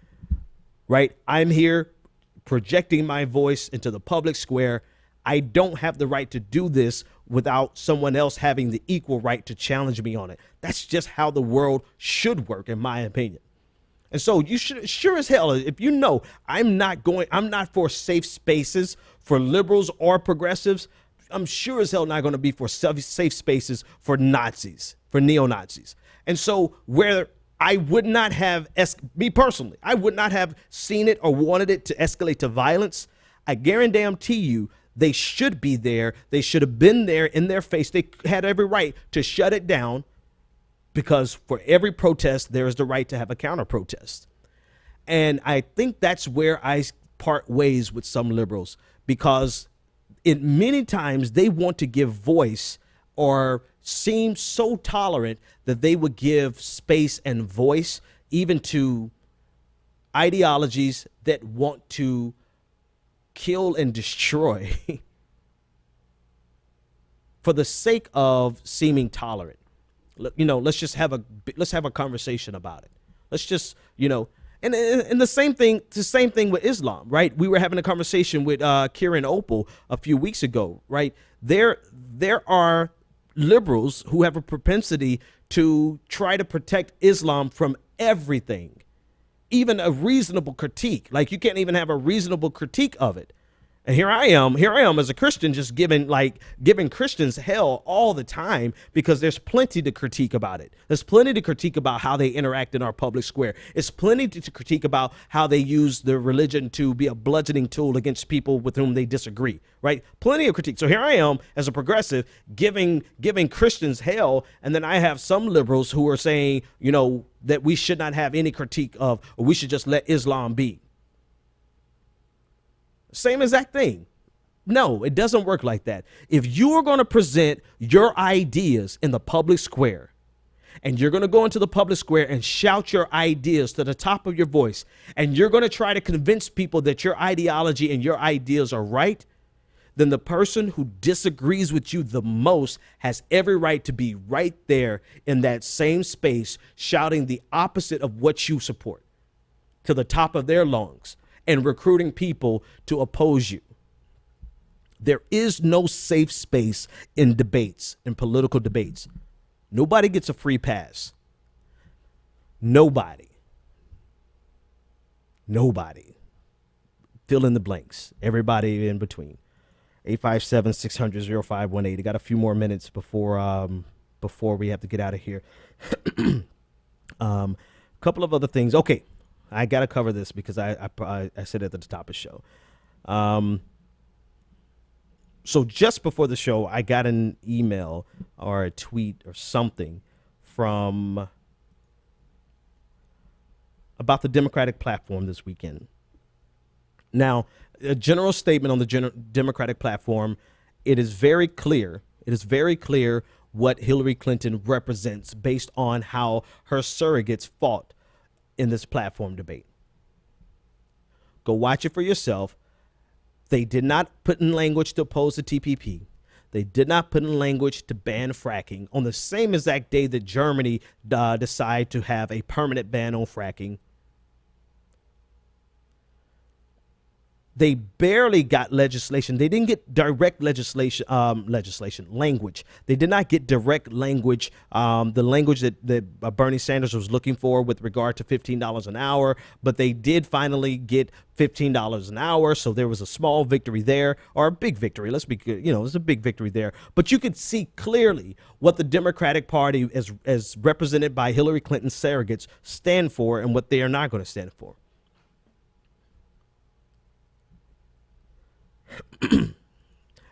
right? I'm here projecting my voice into the public square. I don't have the right to do this without someone else having the equal right to challenge me on it. That's just how the world should work, in my opinion. And so you should, sure as hell, if you know I'm not for safe spaces for liberals or progressives, I'm sure as hell not going to be for safe spaces for Nazis, for neo-Nazis. And so where I would not have, me personally, I would not have seen it or wanted it to escalate to violence. I guarantee you they should be there. They should have been there in their face. They had every right to shut it down, because for every protest, there is the right to have a counter protest. And I think that's where I part ways with some liberals, because many times they want to give voice or seem so tolerant that they would give space and voice even to ideologies that want to kill and destroy for the sake of seeming tolerant. Let's have a conversation about it. Let's just, and the same thing with Islam, right? We were having a conversation with Kieran Opal a few weeks ago, right? There are liberals who have a propensity to try to protect Islam from everything, even a reasonable critique. Like, you can't even have a reasonable critique of it. And here I am as a Christian, just giving Christians hell all the time, because there's plenty to critique about it. There's plenty to critique about how they interact in our public square. It's plenty to critique about how they use their religion to be a bludgeoning tool against people with whom they disagree, right? Plenty of critique. So here I am as a progressive giving Christians hell, and then I have some liberals who are saying, that we should not have any critique of, or we should just let Islam be. Same exact thing. No, it doesn't work like that. If you are going to present your ideas in the public square, and you're going to go into the public square and shout your ideas to the top of your voice, and you're going to try to convince people that your ideology and your ideas are right, then the person who disagrees with you the most has every right to be right there in that same space, shouting the opposite of what you support to the top of their lungs, and recruiting people to oppose you. There is no safe space in debates, in political debates. Nobody gets a free pass. Nobody. Fill in the blanks. Everybody in between. 857-600-0518. I got a few more minutes before we have to get out of here. Couple of other things. Okay. I got to cover this because I said it at the top of the show. So just before the show, I got an email or a tweet or something about the Democratic platform this weekend. Now, a general statement on the Democratic platform, it is very clear. It is very clear what Hillary Clinton represents based on how her surrogates fought in this platform debate. Go watch it for yourself. They did not put in language to oppose the TPP. They did not put in language to ban fracking on the same exact day that Germany decided to have a permanent ban on fracking. They barely got legislation. They didn't get direct legislation. Language. They did not get direct language, the language that Bernie Sanders was looking for with regard to $15 an hour. But they did finally get $15 an hour. So there was a small victory there, or a big victory. Let's be good. There's a big victory there. But you could see clearly what the Democratic Party, as represented by Hillary Clinton's surrogates, stand for and what they are not going to stand for.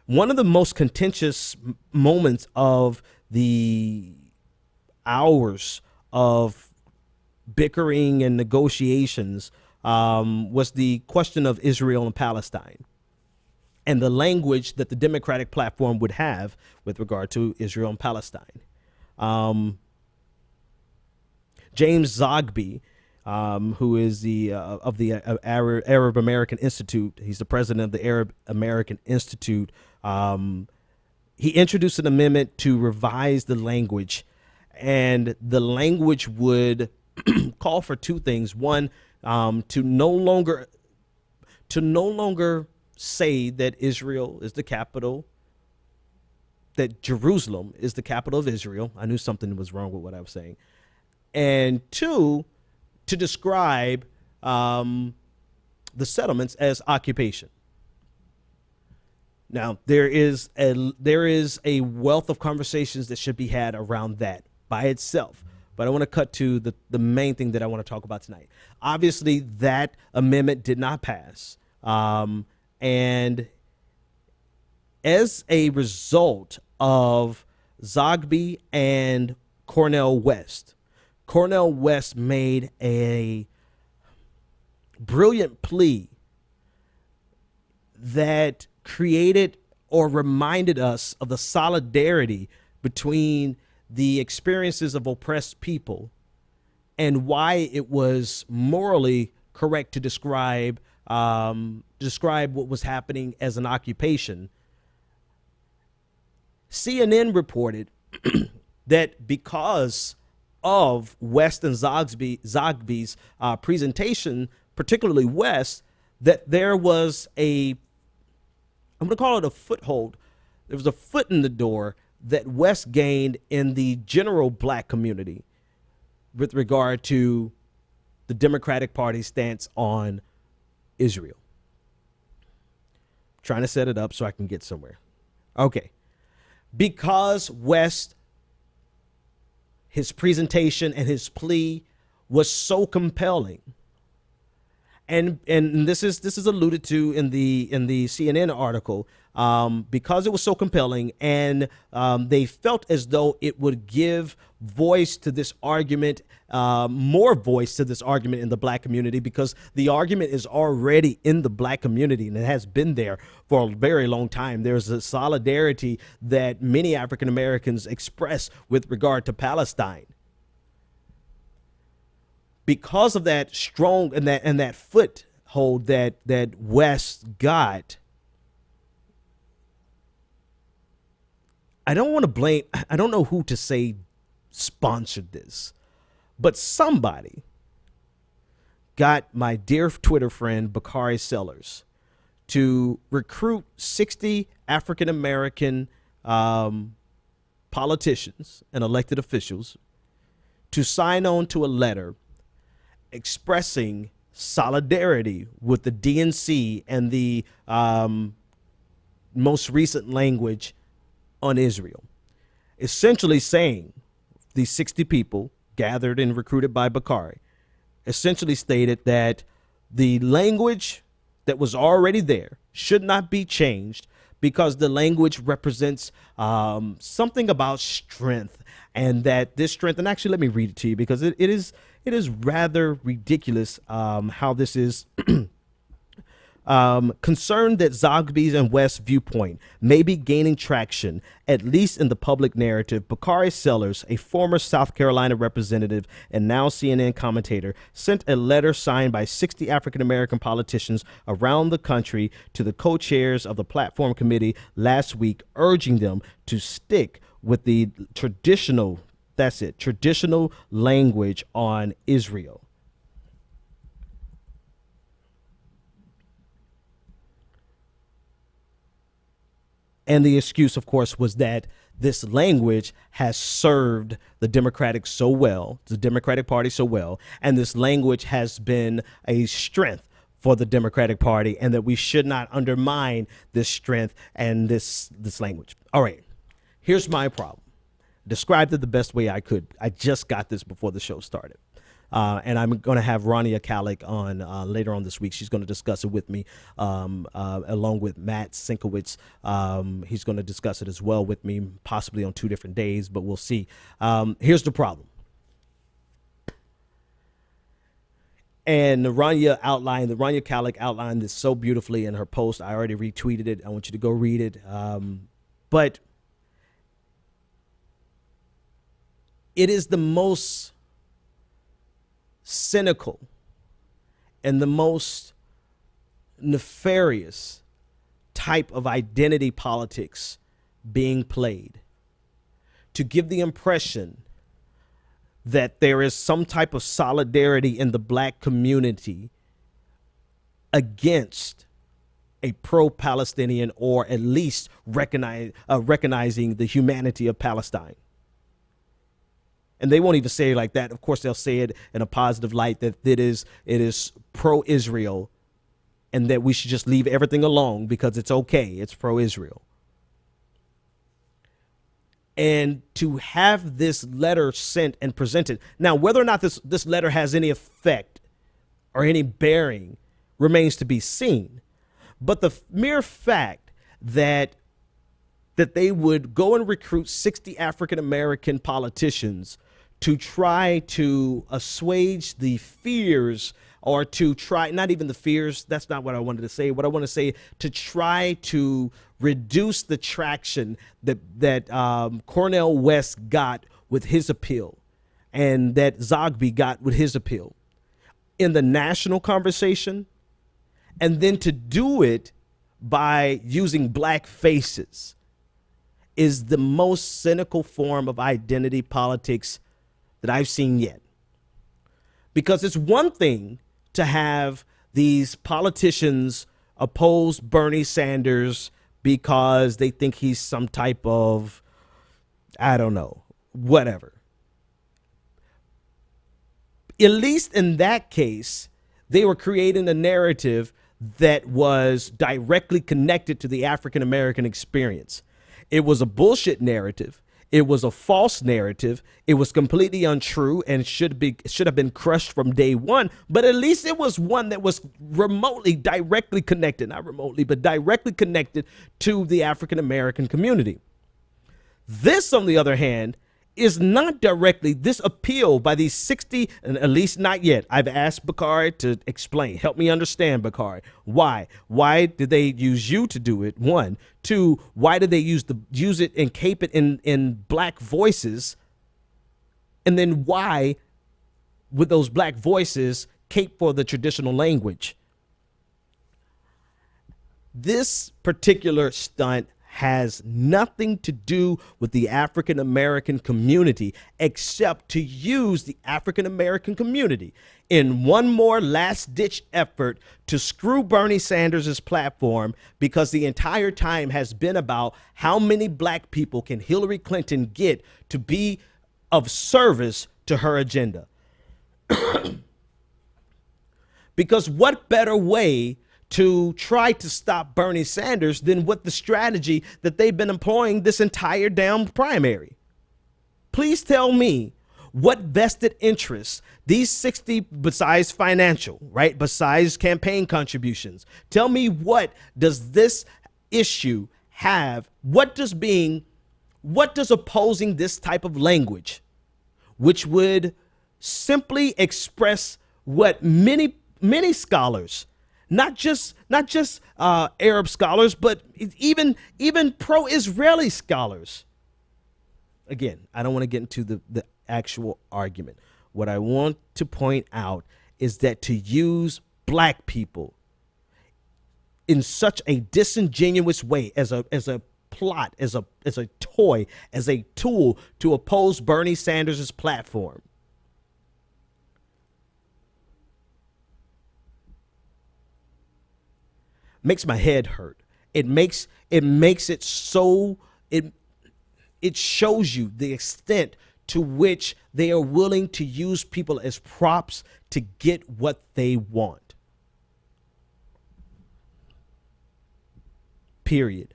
One of the most contentious moments of the hours of bickering and negotiations was the question of Israel and Palestine, and the language that the Democratic platform would have with regard to Israel and Palestine. James Zogby, who is of the Arab American Institute. He's the president of the Arab American Institute. He introduced an amendment to revise the language, and the language would call for two things. One, to no longer to no longer say that Israel is the capital, that Jerusalem is the capital of Israel. I knew something was wrong with what I was saying. And two, to describe the settlements as occupation. Now, there is a wealth of conversations that should be had around that by itself. But I want to cut to the main thing that I want to talk about tonight. Obviously, that amendment did not pass. And as a result of Zogby and Cornel West made a brilliant plea that created or reminded us of the solidarity between the experiences of oppressed people and why it was morally correct to describe what was happening as an occupation. CNN reported that because of West and Zogby's presentation, particularly West, that there was I'm going to call it a foothold. There was a foot in the door that West gained in the general black community with regard to the Democratic Party's stance on Israel. I'm trying to set it up so I can get somewhere. Okay. Because West, his presentation and his plea was so compelling, and this is alluded to in the CNN article, because it was so compelling, and they felt as though it would give voice to this argument, more voice to this argument in the black community, because the argument is already in the black community and it has been there for a very long time. There's a solidarity that many African Americans express with regard to Palestine. Because of that strong and that foothold that West got, I don't want to blame, I don't know who to say sponsored this, but somebody got my dear Twitter friend Bakari Sellers to recruit 60 African American politicians and elected officials to sign on to a letter expressing solidarity with the DNC and the most recent language on Israel, essentially saying these 60 people gathered and recruited by Bakari essentially stated that the language that was already there should not be changed because the language represents something about strength, and that this strength, and actually let me read it to you because it is rather ridiculous how this is concerned that Zogby's and West's viewpoint may be gaining traction, at least in the public narrative. Bakari Sellers, a former South Carolina representative and now CNN commentator, sent a letter signed by 60 African-American politicians around the country to the co-chairs of the platform committee last week, urging them to stick with the traditional language on Israel. And the excuse, of course, was that this language has served the Democratic Party so well, and this language has been a strength for the Democratic Party, and that we should not undermine this strength and this language. All right, here's my problem. Described it the best way I could. I just got this before the show started. And I'm going to have Rania Kalik on later on this week. She's going to discuss it with me, along with Matt Sinkowitz. He's going to discuss it as well with me, possibly on 2 different days, but we'll see. Here's the problem. And Rania Kalik outlined this so beautifully in her post. I already retweeted it. I want you to go read it. But it is the most cynical and the most nefarious type of identity politics being played to give the impression that there is some type of solidarity in the black community against a pro-Palestinian, or at least recognizing the humanity of Palestine. And they won't even say it like that. Of course, they'll say it in a positive light, that it is pro-Israel and that we should just leave everything alone because it's okay. It's pro-Israel. And to have this letter sent and presented. Now, whether or not this letter has any effect or any bearing remains to be seen. But the mere fact that they would go and recruit 60 African-American politicians to try to assuage the fears, or to try, not even the fears, that's not what I wanted to say. What I want to say, to try to reduce the traction that Cornel West got with his appeal, and that Zogby got with his appeal in the national conversation, and then to do it by using black faces, is the most cynical form of identity politics that I've seen yet. Because it's one thing to have these politicians oppose Bernie Sanders because they think he's some type of, I don't know, whatever. At least in that case, they were creating a narrative that was directly connected to the African American experience. It was a bullshit narrative. It was a false narrative. It was completely untrue and should have been crushed from day one. But at least it was one that was remotely, directly connected, not remotely, but directly connected to the African American community. This, on the other hand, is not directly, this appeal by these 60, and at least not yet. I've asked Bakari to explain. Help me understand, Bakari. Why? Why did they use you to do it? One. Two, why did they use it and cape it in black voices? And then why, with those black voices, cape for the traditional language? This particular stunt has nothing to do with the African American community, except to use the African American community in one more last ditch effort to screw Bernie Sanders' platform, because the entire time has been about how many black people can Hillary Clinton get to be of service to her agenda. Because what better way to try to stop Bernie Sanders than with the strategy that they've been employing this entire damn primary? Please tell me what vested interests these 60, besides financial, right? Besides campaign contributions, tell me, what does this issue have? What does opposing this type of language, which would simply express what many scholars, not just Arab scholars, but even pro-Israeli scholars. Again, I don't want to get into the actual argument. What I want to point out is that to use black people in such a disingenuous way, as a plot, as a toy, as a tool to oppose Bernie Sanders' platform, makes my head hurt. It makes it so, it shows you the extent to which they are willing to use people as props to get what they want. Period.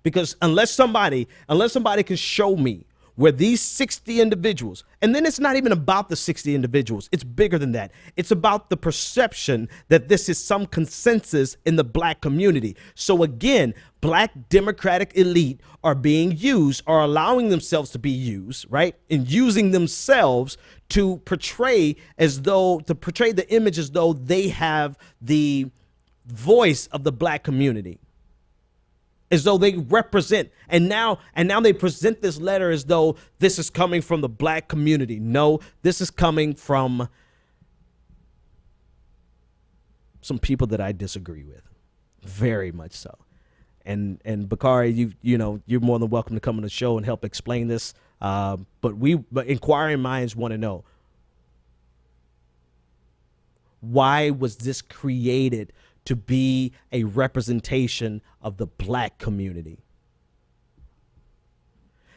Because unless somebody can show me where these 60 individuals, and then it's not even about the 60 individuals, it's bigger than that. It's about the perception that this is some consensus in the black community. So again, black Democratic elite are being used, are allowing themselves to be used, right? And using themselves to portray the image as though they have the voice of the black community, as though they represent, and now they present this letter as though this is coming from the black community. No, this is coming from some people that I disagree with, very much so. And Bakari, you're more than welcome to come on the show and help explain this. But inquiring minds want to know, Why was this created to be a representation of the black community?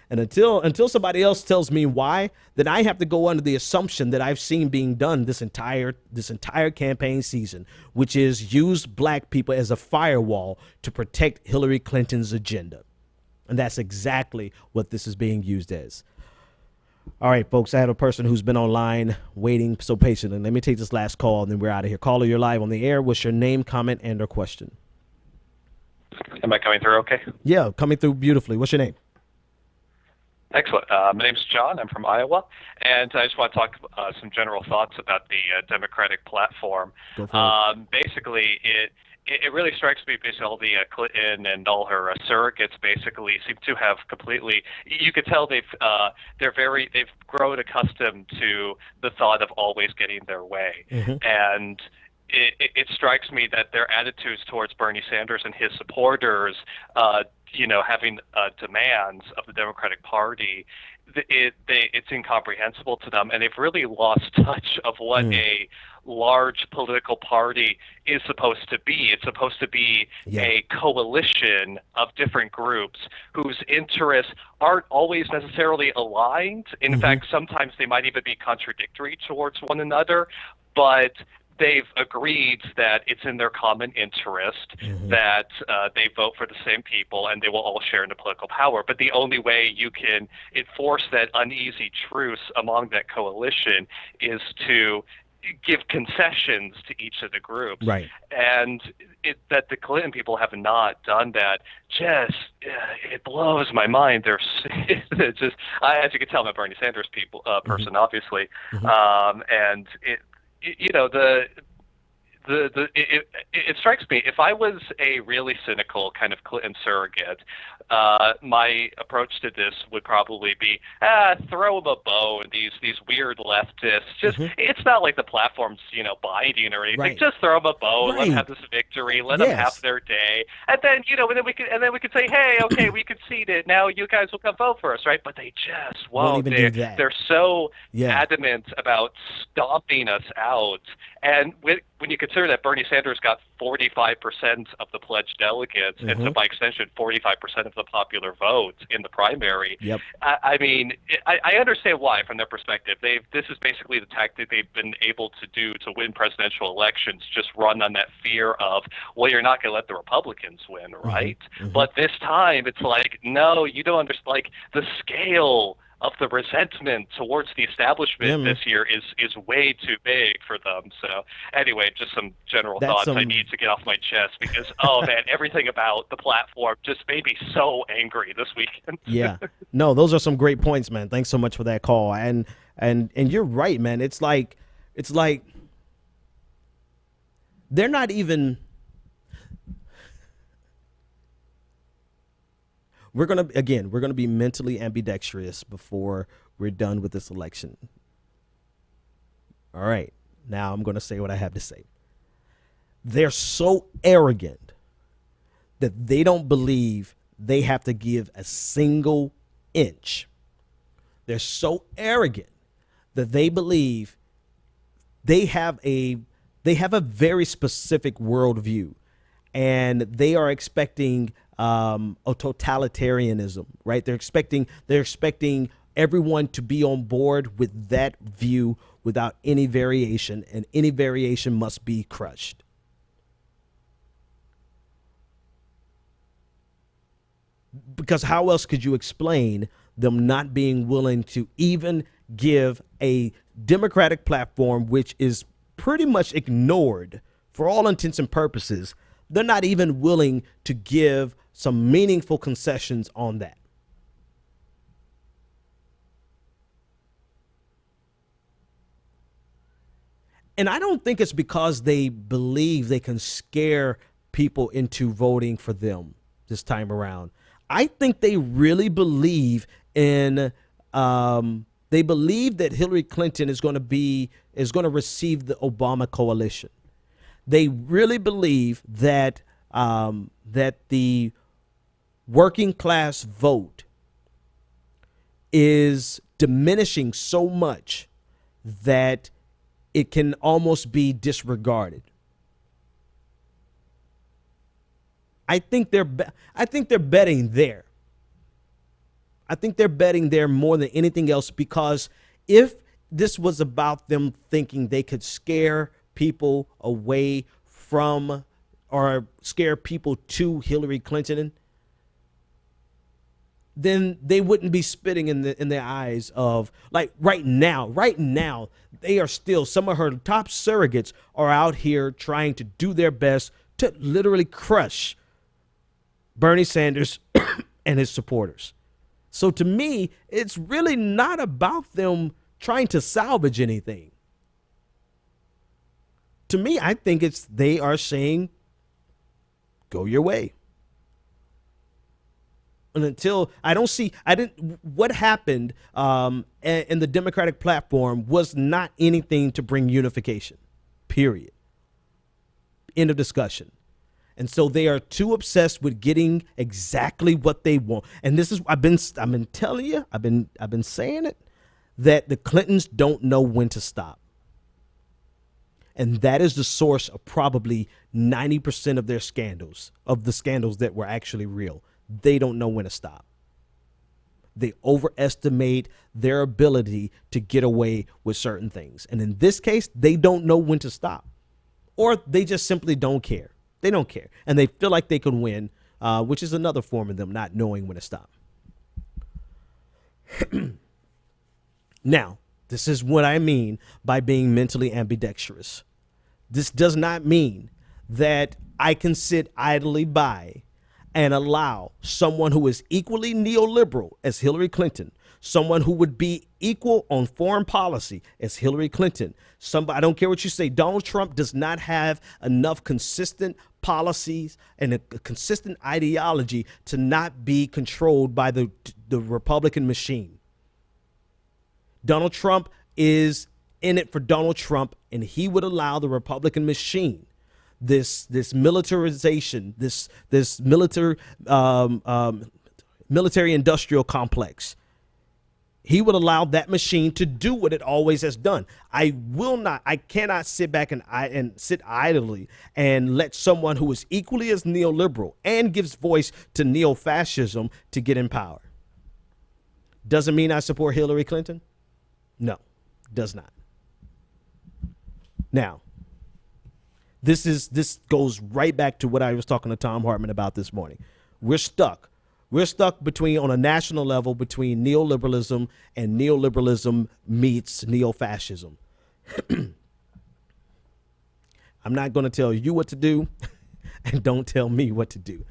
And until somebody else tells me why, then I have to go under the assumption that I've seen being done this entire campaign season, which is use black people as a firewall to protect Hillary Clinton's agenda. And that's exactly what this is being used as. All right, folks, I have a person who's been online waiting so patiently. Let me take this last call, and then we're out of here. Caller, you're live on the air. What's your name, comment, and or question? Am I coming through okay? Yeah, coming through beautifully. What's your name? Excellent. My name's John. I'm from Iowa, and I just want to talk some general thoughts about the Democratic platform. Go for it. Basically, it really strikes me basically all the Clinton and all her surrogates basically seem to have completely. You could tell they've grown accustomed to the thought of always getting their way, and. It strikes me that their attitudes towards Bernie Sanders and his supporters, having demands of the Democratic Party, it's incomprehensible to them, and they've really lost touch of what a large political party is supposed to be. It's supposed to be a coalition of different groups whose interests aren't always necessarily aligned. In fact, sometimes they might even be contradictory towards one another, but they've agreed that it's in their common interest that they vote for the same people and they will all share in the political power. But the only way you can enforce that uneasy truce among that coalition is to give concessions to each of the groups. Right. And that the Clinton people have not done that it blows my mind. They're just, as you can tell, I'm a Bernie Sanders person, obviously. And it strikes me, if I was a really cynical kind of Clinton surrogate, my approach to this would probably be, throw them a bone, these weird leftists. It's not like the platform's, binding or anything. Right. Just throw them a bone, let them have this victory, let them have their day. And then, and then we could say, hey, okay, we conceded. Now you guys will come vote for us, right? But they just won't. even do that. They're so adamant about stomping us out. And when you consider that Bernie Sanders got 45% of the pledged delegates, and so by extension 45% of the popular vote in the primary, I mean, I understand why from their perspective. This is basically the tactic they've been able to do to win presidential elections, just run on that fear of, well, you're not going to let the Republicans win, right? But this time it's like, no, you don't understand. Like, the scale of the resentment towards the establishment this year is way too big for them. So anyway, just some general thoughts I need to get off my chest because, man, everything about the platform just made me so angry this weekend. No, those are some great points, man. Thanks so much for that call. And you're right, man. It's like they're not even. We're going to be mentally ambidextrous before we're done with this election. All right. Now I'm going to say what I have to say. They're so arrogant that they don't believe they have to give a single inch. They're so arrogant that they believe they have a very specific worldview, and they are expecting a totalitarianism, right? They're expecting everyone to be on board with that view without any variation, and any variation must be crushed. Because how else could you explain them not being willing to even give a Democratic platform, which is pretty much ignored for all intents and purposes? They're not even willing to give some meaningful concessions on that. And I don't think it's because they believe they can scare people into voting for them this time around. I think they really believe in, they believe that Hillary Clinton is going to receive the Obama coalition. They really believe that that the working class vote is diminishing so much that it can almost be disregarded. I think they're betting there. I think they're betting there more than anything else, because if this was about them thinking they could scare people away from or scare people to Hillary Clinton, then they wouldn't be spitting in their eyes of, like, right now, they are still, some of her top surrogates are out here trying to do their best to literally crush Bernie Sanders and his supporters. So to me, it's really not about them trying to salvage anything. To me, I think they are saying, go your way. And until what happened in the Democratic platform was not anything to bring unification, period. End of discussion. And so they are too obsessed with getting exactly what they want. And this is, I've been telling you, I've been saying it, that the Clintons don't know when to stop. And that is the source of probably 90% of their scandals, of the scandals that were actually real. They don't know when to stop. They overestimate their ability to get away with certain things. And in this case, they don't know when to stop, or they just simply don't care. They don't care. And they feel like they can win, which is another form of them not knowing when to stop. Now, this is what I mean by being mentally ambidextrous. This does not mean that I can sit idly by and allow someone who is equally neoliberal as Hillary Clinton, someone who would be equal on foreign policy as Hillary Clinton. I don't care what you say, Donald Trump does not have enough consistent policies and a consistent ideology to not be controlled by the Republican machine. Donald Trump is in it for Donald Trump, and he would allow the Republican machine, this militarization, this military industrial complex. He would allow that machine to do what it always has done. I cannot sit back and sit idly and let someone who is equally as neoliberal and gives voice to neo-fascism to get in power. Doesn't mean I support Hillary Clinton. No, does not. Now, this goes right back to what I was talking to Tom Hartman about this morning. We're stuck. We're stuck on a national level between neoliberalism and neoliberalism meets neo-fascism. I'm not going to tell you what to do, and don't tell me what to do.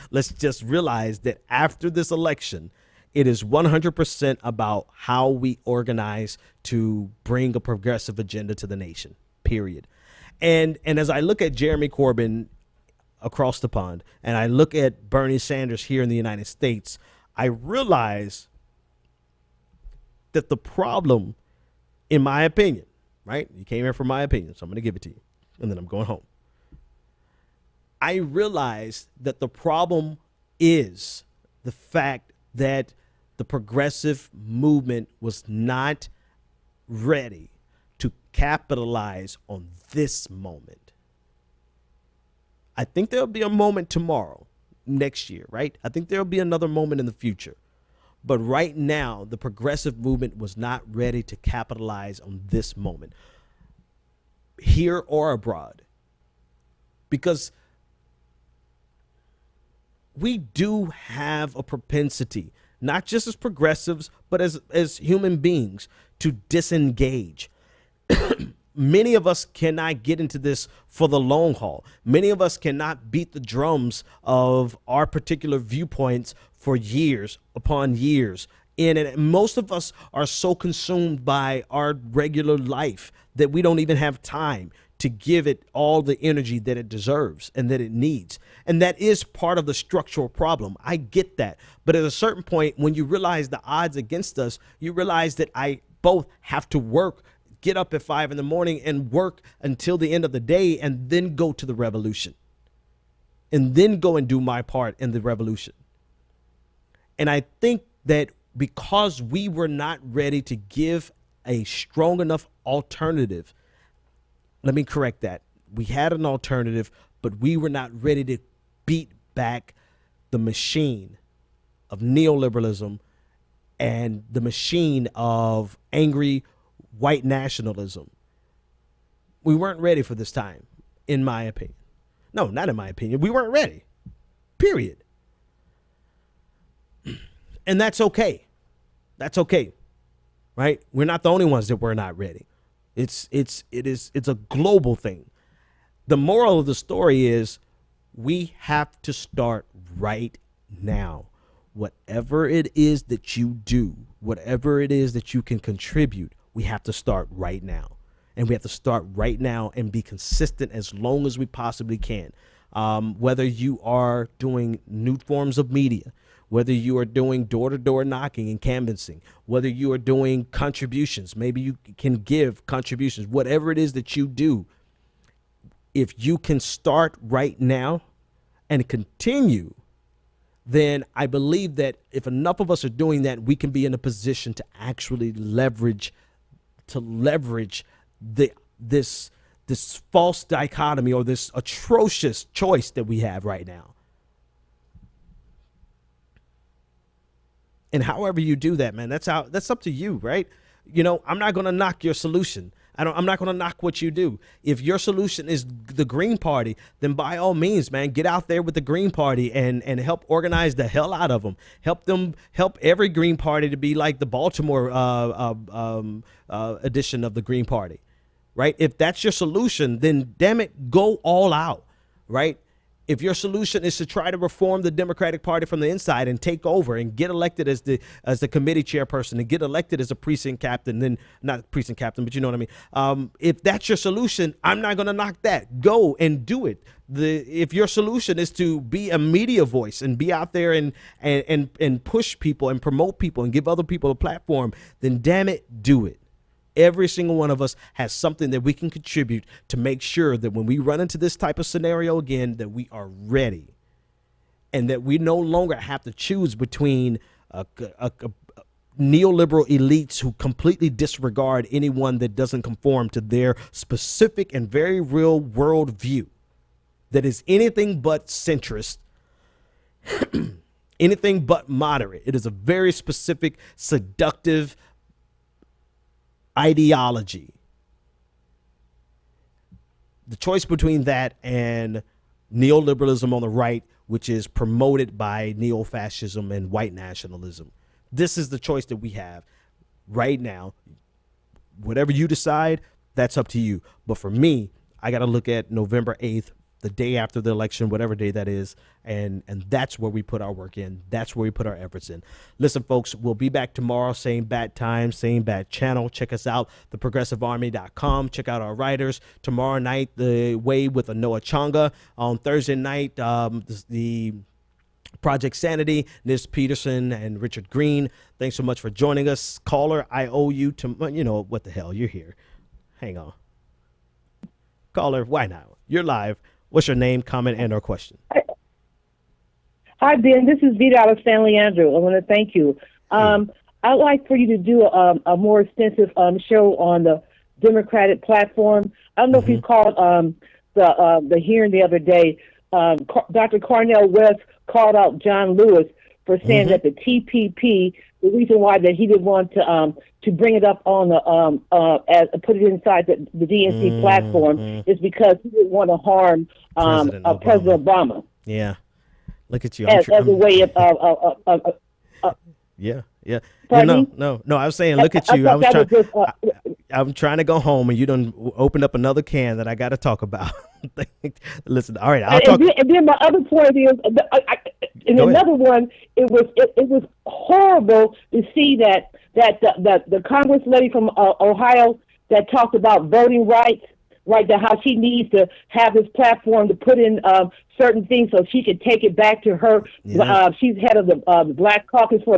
Let's just realize that after this election, it is 100% about how we organize to bring a progressive agenda to the nation, period. And as I look at Jeremy Corbyn across the pond, and I look at Bernie Sanders here in the United States, I realize that the problem, in my opinion, right? You came here for my opinion, so I'm going to give it to you, and then I'm going home. I realize that the problem is the fact that the progressive movement was not ready to capitalize on this moment. I think there'll be a moment tomorrow, next year, right? I think there'll be another moment in the future. But right now, the progressive movement was not ready to capitalize on this moment, here or abroad. Because we do have a propensity, not just as progressives, but as human beings, to disengage. Many of us cannot get into this for the long haul. Many of us cannot beat the drums of our particular viewpoints for years upon years. And most of us are so consumed by our regular life that we don't even have time to give it all the energy that it deserves and that it needs. And that is part of the structural problem. I get that. But at a certain point, when you realize the odds against us, you realize that I both have to work, get up at 5 a.m. and work until the end of the day, and then go to the revolution, and then go and do my part in the revolution. And I think that because we were not ready to give a strong enough alternative, let me correct that. We had an alternative, but we were not ready to beat back the machine of neoliberalism and the machine of angry white nationalism. We weren't ready for this time, in my opinion. No, not in my opinion. We weren't ready. Period. And that's okay. That's okay. Right? We're not the only ones that were not ready. It's a global thing. The moral of the story is we have to start right now. Whatever it is that you do, whatever it is that you can contribute, we have to start right now. And we have to start right now and be consistent as long as we possibly can. Whether you are doing new forms of media, whether you are doing door-to-door knocking and canvassing, whether you are doing contributions, maybe you can give contributions, whatever it is that you do, if you can start right now and continue, then I believe that if enough of us are doing that, we can be in a position to actually leverage this false dichotomy or this atrocious choice that we have right now. And however you do that, man, that's up to you, right? You know, I'm not going to knock your solution. I'm not going to knock what you do. If your solution is the Green Party, then by all means, man, get out there with the Green Party and help organize the hell out of them. Help every Green Party to be like the Baltimore edition of the Green Party, right? If that's your solution, then damn it, go all out, right? If your solution is to try to reform the Democratic Party from the inside and take over and get elected as the committee chairperson and get elected as a precinct captain, then not precinct captain, but you know what I mean. If that's your solution, I'm not going to knock that. Go and do it. If your solution is to be a media voice and be out there and push people and promote people and give other people a platform, then damn it, do it. Every single one of us has something that we can contribute to make sure that when we run into this type of scenario again, that we are ready and that we no longer have to choose between neoliberal elites who completely disregard anyone that doesn't conform to their specific and very real world view that is anything but centrist, anything but moderate. It is a very specific, seductive ideology. The choice between that and neoliberalism on the right, which is promoted by neo-fascism and white nationalism. This is the choice that we have right now. Whatever you decide, that's up to you. But for me, I got to look at November 8th, the day after the election, whatever day that is, and that's where we put our work in. That's where we put our efforts in. Listen, folks, we'll be back tomorrow, same bad time, same bad channel. Check us out, theprogressivearmy.com. Check out our writers. Tomorrow night, The Way with Anoa Changa. On Thursday night, the Project Sanity, Ms. Pedersen and Richard Green. Thanks so much for joining us. Caller, I owe you to, you know, what the hell, you're here. Hang on. Caller, why not? You're live. What's your name, comment, and or question? Hi, Ben. This is Vita out of San Leandro. I want to thank you. I'd like for you to do a more extensive show on the Democratic platform. I don't know if you called the hearing the other day. Dr. Cornel West called out John Lewis for saying that the TPP, the reason why that he didn't want to bring it up on the put it inside the DNC platform is because he didn't want to harm President Obama. Yeah, look at you. As a way of yeah. No. I was saying, look at you. I'm trying to go home, and you done opened up another can that I got to talk about. Listen, all right, I'll talk. And then my other point is, another one, it was horrible to see that the Congress lady from Ohio that talked about voting rights, right? That how she needs to have this platform to put in certain things so she could take it back to her. Yeah. She's head of the Black Caucus for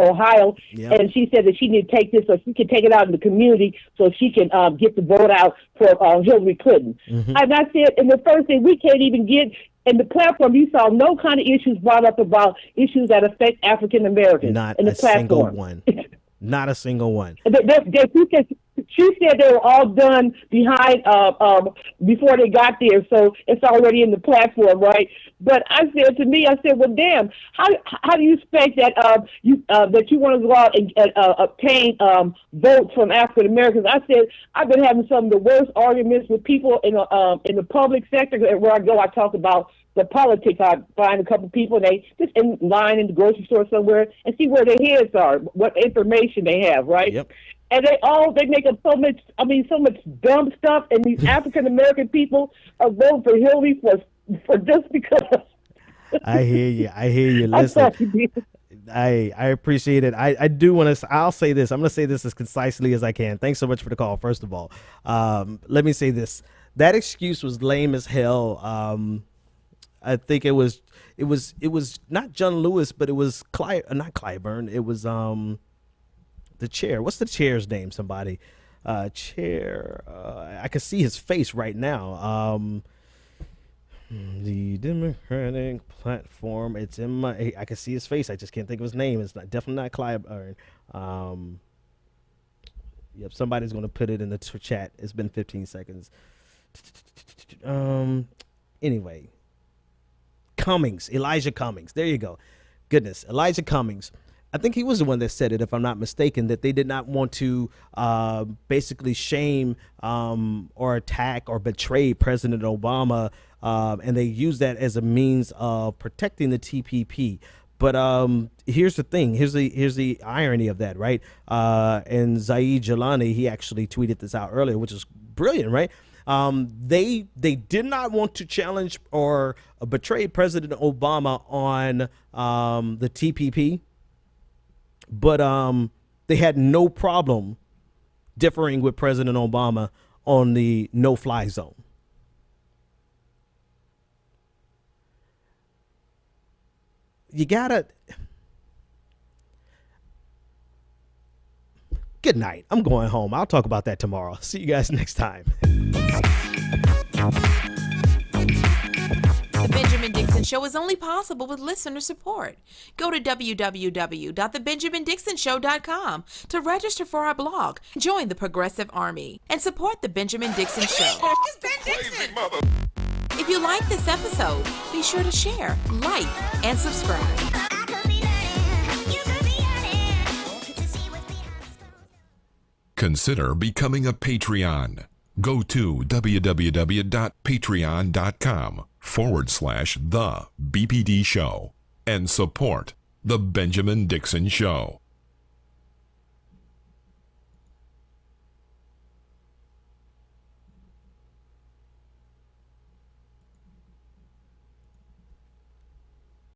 Ohio, and she said that she need to take this so she can take it out in the community so she can get the vote out for Hillary Clinton. And I said, in the first thing, we can't even get in the platform. You saw no kind of issues brought up about issues that affect African Americans. Not in the a platform. Single one. Not a single one. She said they were all done behind before they got there, so it's already in the platform, right? But I said to me, I said, well, damn, how do you expect that that you want to go out and obtain votes from African Americans? I said I've been having some of the worst arguments with people in the public sector. Where I go, I talk about the politics. I find a couple people, they just in line in the grocery store somewhere and see where their heads are, what information they have, right? Yep. And they make up so much dumb stuff, and these African American people are voting for Hillary for just because. I hear you. Listen, I appreciate it. I do want to. I'll say this. I'm going to say this as concisely as I can. Thanks so much for the call. First of all, let me say this. That excuse was lame as hell. I think it was not John Lewis, but it was not Clyburn. It was the chair. What's the chair's name? Somebody. Chair. I can see his face right now. The Democratic platform. It's in my. I can see his face. I just can't think of his name. It's definitely not Clyburn. Yep. Somebody's going to put it in the chat. It's been 15 seconds. Anyway. Elijah Cummings. There you go. Goodness. Elijah Cummings. I think he was the one that said it, if I'm not mistaken, that they did not want to basically shame or attack or betray President Obama, and they used that as a means of protecting the TPP. But here's the thing. Here's the irony of that, right? And Zaid Jalani, he actually tweeted this out earlier, which is brilliant, right? They did not want to challenge or betray President Obama on the TPP. But they had no problem differing with President Obama on the no-fly zone. You gotta. Good night. I'm going home. I'll talk about that tomorrow. See you guys next time. The Benjamin Dixon Show is only possible with listener support. Go to www.thebenjamindixonshow.com to register for our blog, join the Progressive Army, and support The Benjamin Dixon Show. It's Ben Dixon! If you like this episode, be sure to share, like, and subscribe. Consider becoming a Patreon. Go to www.patreon.com/The BPD Show and support The Benjamin Dixon Show.